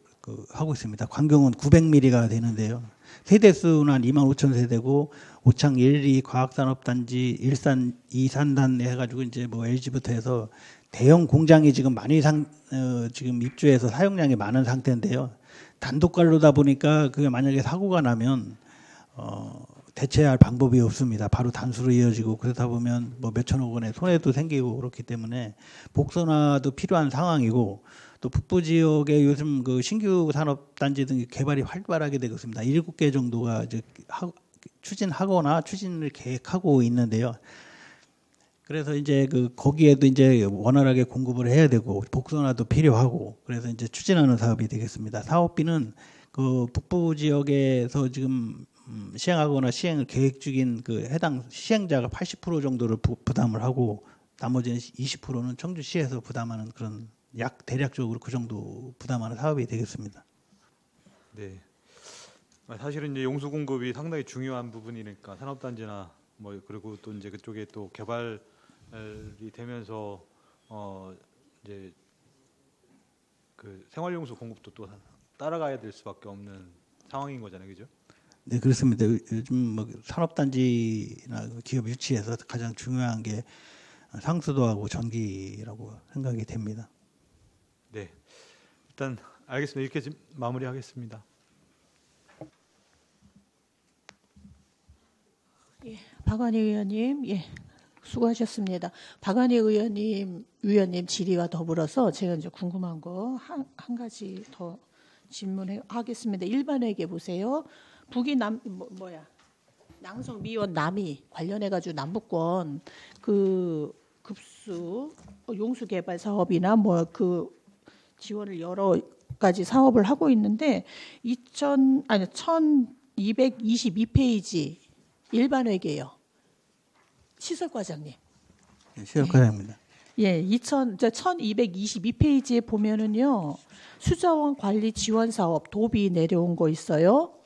F: 하고 있습니다. 관경은 900mm가 되는데요. 세대수는 한 25,000세대고 오창 1, 2 과학산업단지, 일산 2산단 해가지고 이제 뭐 LG부터 해서 대형 공장이 지금 많이 지금 입주해서 사용량이 많은 상태인데요. 단독 관로다 보니까 그게 만약에 사고가 나면 대체할 방법이 없습니다. 바로 단수로 이어지고 그러다 보면 뭐 몇천억 원의 손해도 생기고 그렇기 때문에 복선화도 필요한 상황이고 또 북부 지역에 요즘 그 신규 산업단지 등 개발이 활발하게 되고 있습니다. 7개 정도가 이제 추진하거나 추진을 계획하고 있는데요. 그래서 이제 거기에도 이제 원활하게 공급을 해야 되고 복선화도 필요하고 그래서 이제 추진하는 사업이 되겠습니다. 사업비는 그 북부 지역에서 지금 시행하거나 시행을 계획 중인 그 해당 시행자가 80% 정도를 부담을 하고 나머지는 20%는 청주시에서 부담하는 그런 대략적으로 그 정도 부담하는 사업이 되겠습니다.
I: 네. 사실은 이제 용수 공급이 상당히 중요한 부분이니까 산업단지나 뭐 그리고 또 이제 그쪽에 또 개발이 되면서 이제 그 생활용수 공급도 또 따라가야 될 수밖에 없는 상황인 거잖아요, 그죠?
F: 네, 그렇습니다. 요즘 뭐 산업단지나 기업 유치에서 가장 중요한 게 상수도하고 전기라고 생각이 됩니다.
I: 네, 일단 알겠습니다. 이렇게 좀 마무리하겠습니다.
A: 예, 박완희 의원님, 예, 수고하셨습니다. 박완희 위원님 질의와 더불어서 제가 이제 궁금한 거 한 가지 더 질문하겠습니다. 일반회계 보세요. 북이 양성 미원 남이 관련해가지고 남북권 그 급수 용수 개발 사업이나 뭐 그 지원을 여러 가지 사업을 하고 있는데 1222페이지 일반회계요. 시설과장님.
F: 네, 시설과장입니다.
A: 예, 1222페이지에 보면은요. 수자원 관리 지원 사업 도비 내려온 거 있어요.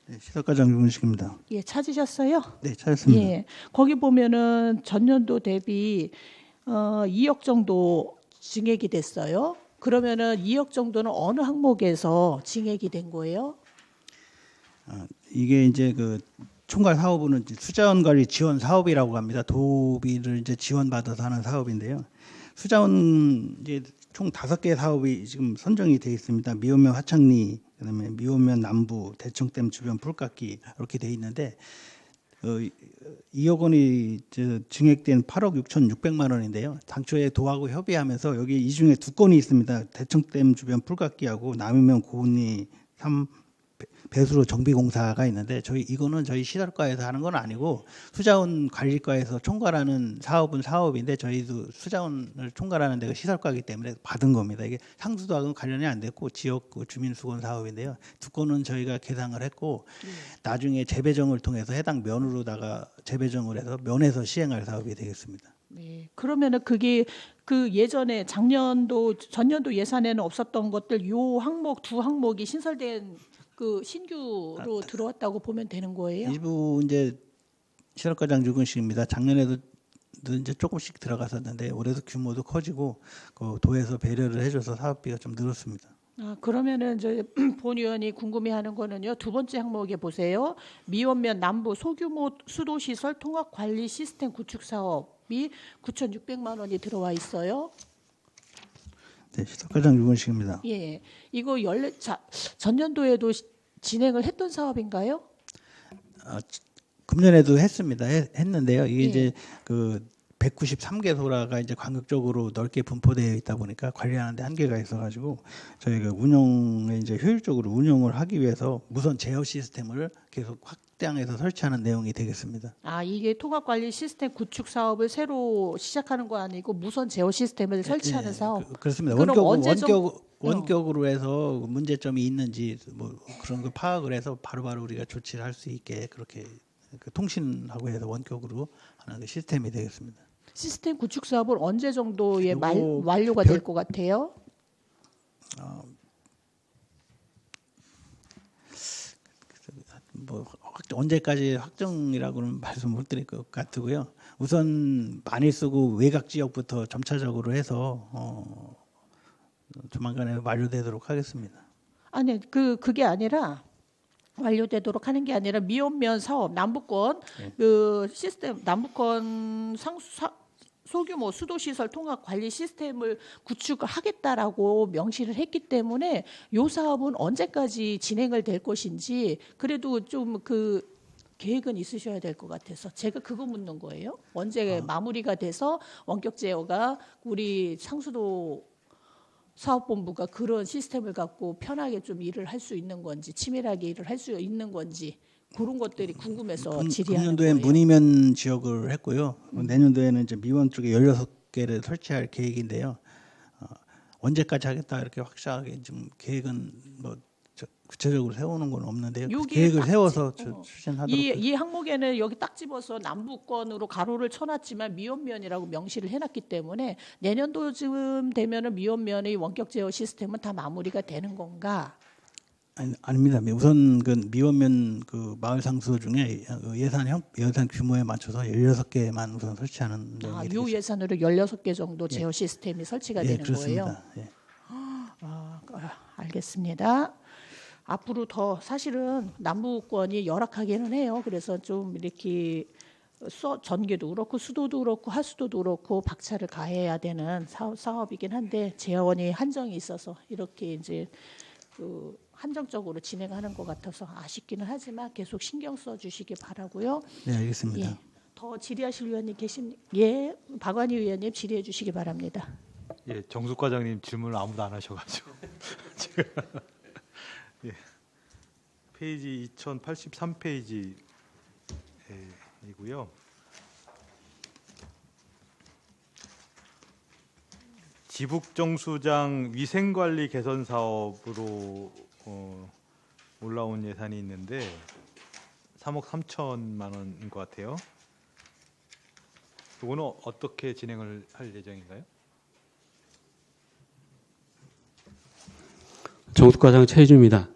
F: 네, 시설과장 유문식입니다.
A: 예, 찾으셨어요?
F: 네, 찾았습니다.
A: 예, 거기 보면은 전년도 대비 2억 정도 증액이 됐어요. 그러면은 2억 정도는 어느 항목에서 증액이 된 거예요?
F: 이게 이제 그 총괄 사업부는 수자원 관리 지원 사업이라고 합니다. 도비를 이제 지원받아서 하는 사업인데요. 수자원 이제 총 5개 사업이 지금 선정이 되어 있습니다. 미오면 화창리, 그다음에 미오면 남부, 대청댐 주변 풀깎기 이렇게 되어 있는데 2억 원이 증액된 8억 6,600만 원인데요. 당초에 도하고 협의하면서 여기 이 중에 2건이 있습니다. 대청댐 주변 풀깎기하고 남이면 고운리 3 배수로 정비공사가 있는데 이거는 저희 시설과에서 하는 건 아니고 수자원 관리과에서 총괄하는 사업은 사업인데 저희도 수자원을 총괄하는 데가 시설과이기 때문에 받은 겁니다. 이게 상수도하고는 관련이 안 됐고 지역 주민수건 사업인데요. 두 건은 저희가 계상을 했고 나중에 재배정을 통해서 해당 면으로다가 재배정을 해서 면에서 시행할 사업이 되겠습니다.
A: 네. 그러면은 그게 그 예전에 전년도 예산에는 없었던 것들 요 항목 두 항목이 신설된 그 신규로 들어왔다고 보면 되는 거예요?
F: 일부 이제 시설과장 주근식입니다. 작년에도 이제 조금씩 들어갔었는데 올해도 규모도 커지고 그 도에서 배려를 해줘서 사업비가 좀 늘었습니다.
A: 그러면은 저 본 의원이 궁금해하는 거는요. 두 번째 항목에 보세요. 미원면 남부 소규모 수도 시설 통합 관리 시스템 구축 사업이 9,600만 원이 들어와 있어요.
F: 네, 시설과장 주근식입니다.
A: 예, 이거 전년도에도 진행을 했던 사업인가요?
F: 금년에도 했습니다. 했는데요. 이게
A: 예.
F: 이제 그 193개소라가 이제 광역적으로 넓게 분포되어 있다 보니까 관리하는데 한계가 있어가지고 저희가 운영에 이제 효율적으로 운영을 하기 위해서 무선 제어 시스템을 계속 확장해서 설치하는 내용이 되겠습니다.
A: 이게 통합 관리 시스템 구축 사업을 새로 시작하는 거 아니고 무선 제어 시스템을 설치하는 사업.
F: 그렇습니다.
A: 그럼
F: 원격으로 해서 문제점이 있는지 뭐 그런 걸 파악을 해서 바로바로 우리가 조치를 할 수 있게 그렇게 통신하고 해서 원격으로 하는 시스템이 되겠습니다.
A: 시스템 구축 사업은 언제 정도에 완료가 될 것 같아요?
F: 뭐 언제까지 확정이라고는 말씀 못 드릴 것 같고요. 우선 많이 쓰고 외곽 지역부터 점차적으로 해서 조만간에 완료되도록 하겠습니다.
A: 아니 그게 아니라 완료되도록 하는 게 아니라 미원면 사업 남부권 그 시스템 남부권 소규모 수도시설 통합 관리 시스템을 구축하겠다라고 명시를 했기 때문에 이 사업은 언제까지 진행을 될 것인지 그래도 좀 그 계획은 있으셔야 될 것 같아서 제가 그거 묻는 거예요. 언제 마무리가 돼서 원격 제어가 우리 상수도 사업본부가 그런 시스템을 갖고 편하게 좀 일을 할 수 있는 건지 치밀하게 일을 할 수 있는 건지 그런 것들이 궁금해서 질의하는 거예요.
F: 금년도에 문의면 지역을 했고요. 내년도에는 이제 미원 쪽에 16개를 설치할 계획인데요. 언제까지 하겠다 이렇게 확실하게 좀 계획은 뭐 구체적으로 세우는 건 없는데요. 계획을 세워서 추진하도록.
A: 이 항목에는 여기 딱 집어서 남부권으로 가로를 쳐놨지만 미원면이라고 명시를 해놨기 때문에 내년도쯤 되면은 미원면의 원격 제어 시스템은 다 마무리가 되는 건가?
F: 아닙니다. 우선 그 미원면 그 마을 상수 중에 예산 규모에 맞춰서 16개만 우선 설치하는 내용이 되겠습니다.
A: 요 예산으로 16개 정도 제어 시스템이 설치가 되는
F: 그렇습니다.
A: 거예요. 알겠습니다. 앞으로 더 사실은 남부권이 열악하기는 해요. 그래서 좀 이렇게 전기도 그렇고 수도도 그렇고 하수도도 그렇고 박차를 가해야 되는 사업이긴 한데 재원이 한정이 있어서 이렇게 이제 그 한정적으로 진행하는 것 같아서 아쉽기는 하지만 계속 신경 써주시기 바라고요.
F: 네, 알겠습니다.
A: 예, 더 질의하실 의원님 예, 박완희 의원님 질의해 주시기 바랍니다.
I: 예, 정숙 과장님 질문을 아무도 안 하셔가지고 제가 예, 페이지 2083페이지이고요. 지북정수장 위생관리 개선 사업으로 올라온 예산이 있는데 3억 3천만 원인 것 같아요. 이거는 어떻게 진행을 할 예정인가요?
J: 정숙과장 최희주입니다.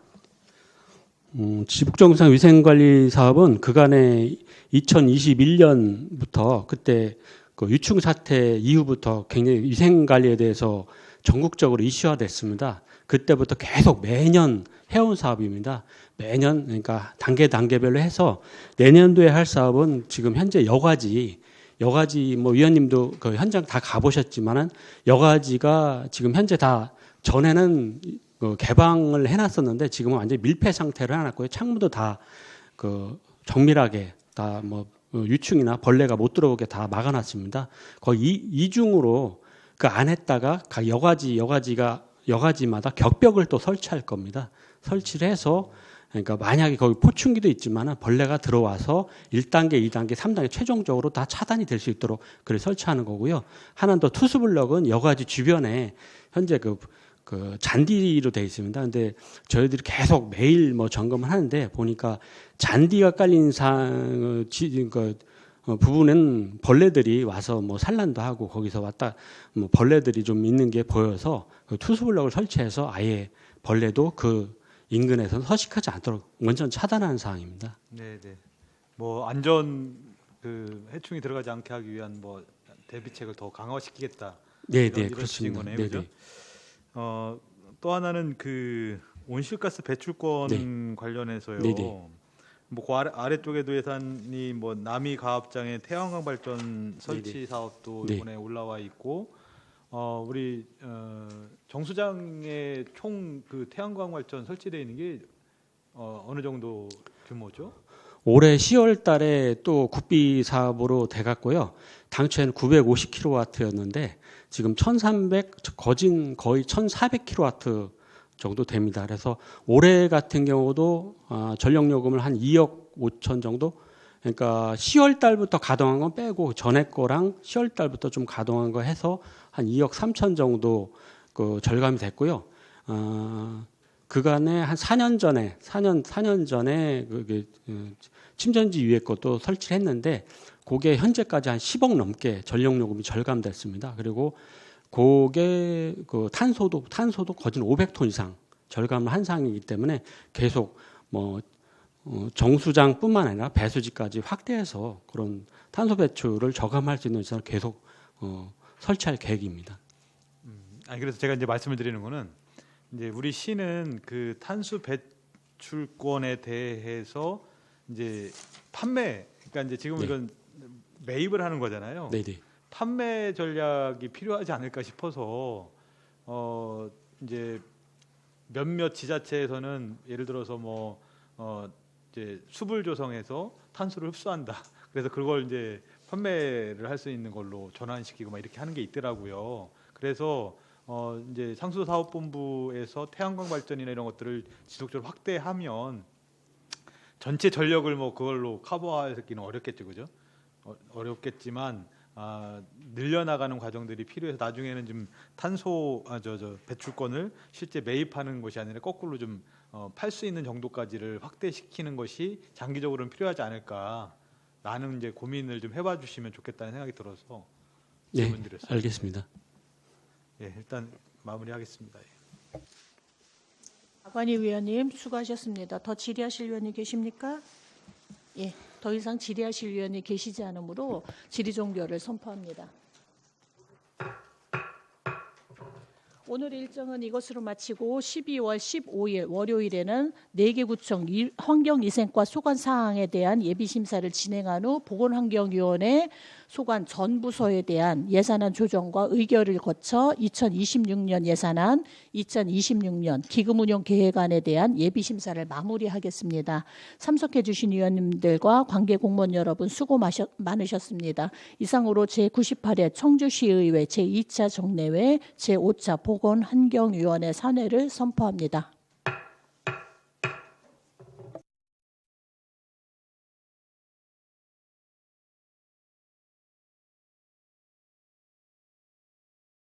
J: 지북정수장 위생관리 사업은 그간에 2021년부터 그때 그 유충 사태 이후부터 굉장히 위생관리에 대해서 전국적으로 이슈화됐습니다. 그때부터 계속 매년 해온 사업입니다. 매년 그러니까 단계별로 해서 내년도에 할 사업은 지금 현재 여과지 뭐 위원님도 그 현장 다 가보셨지만은 여과지가 지금 현재 다 전에는 그 개방을 해놨었는데 지금은 완전히 밀폐 상태로 해놨고요. 창문도 다 그 정밀하게 다 뭐 유충이나 벌레가 못 들어오게 다 막아놨습니다. 거의 이중으로 그 안에다가 각 여과지마다 격벽을 또 설치할 겁니다. 설치를 해서 그러니까 만약에 거기 포충기도 있지만 벌레가 들어와서 1단계, 2단계, 3단계 최종적으로 다 차단이 될 수 있도록 그걸 설치하는 거고요. 하나 더 투수블럭은 여과지 주변에 현재 그 잔디로 되어 있습니다. 근데 저희들이 계속 매일 뭐 점검을 하는데 보니까 잔디가 깔린 부분은 벌레들이 와서 뭐 산란도 하고 거기서 왔다 뭐 벌레들이 좀 있는 게 보여서 그 투수블럭을 설치해서 아예 벌레도 그 인근에서 서식하지 않도록 완전 차단하는 사항입니다.
I: 네, 네. 뭐 안전 그 해충이 들어가지 않게 하기 위한 뭐 대비책을 더 강화시키겠다.
J: 네,
I: 이런
J: 네, 그렇습니다.
I: 거네요,
J: 네,
I: 그죠?
J: 네.
I: 또 하나는 그 온실가스 배출권
J: 네.
I: 관련해서요.
J: 네, 네.
I: 뭐 그 아래쪽에도 예산이 뭐 남이 가압장의 태양광 발전 설치
J: 네, 네.
I: 사업도
J: 네.
I: 이번에 올라와 있고, 우리 정수장에 총 그 태양광 발전 설치되어 있는 게 어느 정도 규모죠?
J: 올해 10월 달에 또 국비 사업으로 돼갔고요. 당초에는 950kW였는데 지금 1300, 거의 1400kW 정도 됩니다. 그래서 올해 같은 경우도 전력요금을 한 2억 5천 정도? 그러니까 10월 달부터 가동한 건 빼고 전에 거랑 10월 달부터 좀 가동한 거 해서 한 2억 3천 정도 그 절감이 됐고요. 그간에 한 4년 전에 그게 침전지 위에 것도 설치를 했는데 그게 현재까지 한 10억 넘게 전력요금이 절감됐습니다. 그리고 그게 그 탄소도 거진 500톤 이상 절감을 한 상이기 때문에 계속 뭐 정수장뿐만 아니라 배수지까지 확대해서 그런 탄소 배출을 저감할 수 있는 시설을 계속 설치할 계획입니다.
I: 아니 그래서 제가 이제 말씀을 드리는 거는 이제 우리 시는 그 탄소 배출권에 대해서 이제 판매, 그러니까 이제 지금
J: 네.
I: 이건 매입을 하는 거잖아요.
J: 네네.
I: 판매 전략이 필요하지 않을까 싶어서 이제 몇몇 지자체에서는 예를 들어서 뭐 이제 숲을 조성해서 탄소를 흡수한다. 그래서 그걸 이제 판매를 할 수 있는 걸로 전환시키고 막 이렇게 하는 게 있더라고요. 그래서 이제 상수도 사업본부에서 태양광 발전이나 이런 것들을 지속적으로 확대하면 전체 전력을 뭐 그걸로 커버하기는 어렵겠죠, 그죠? 어렵겠지만 늘려나가는 과정들이 필요해서 나중에는 좀 탄소 배출권을 실제 매입하는 것이 아니라 거꾸로 좀 팔 수 있는 정도까지를 확대시키는 것이 장기적으로는 필요하지 않을까라는 이제 고민을 좀 해봐 주시면 좋겠다는 생각이 들어서
J: 네,
I: 질문드렸습니다.
J: 알겠습니다.
I: 예, 일단 마무리하겠습니다. 예.
A: 박완희 위원님 수고하셨습니다. 더 질의하실 위원이 계십니까? 예, 더 이상 질의하실 위원이 계시지 않으므로 질의 종결을 선포합니다. 오늘 일정은 이것으로 마치고 12월 15일 월요일에는 4개 구청 환경위생과 소관 사항에 대한 예비심사를 진행한 후 보건환경위원회 소관 전 부서에 대한 예산안 조정과 의결을 거쳐 2026년 예산안, 2026년 기금운용계획안에 대한 예비심사를 마무리하겠습니다. 참석해 주신 위원님들과 관계공무원 여러분 수고 많으셨습니다. 이상으로 제98회 청주시의회 제2차 정례회 제5차 보건환경위원회 산회를 선포합니다.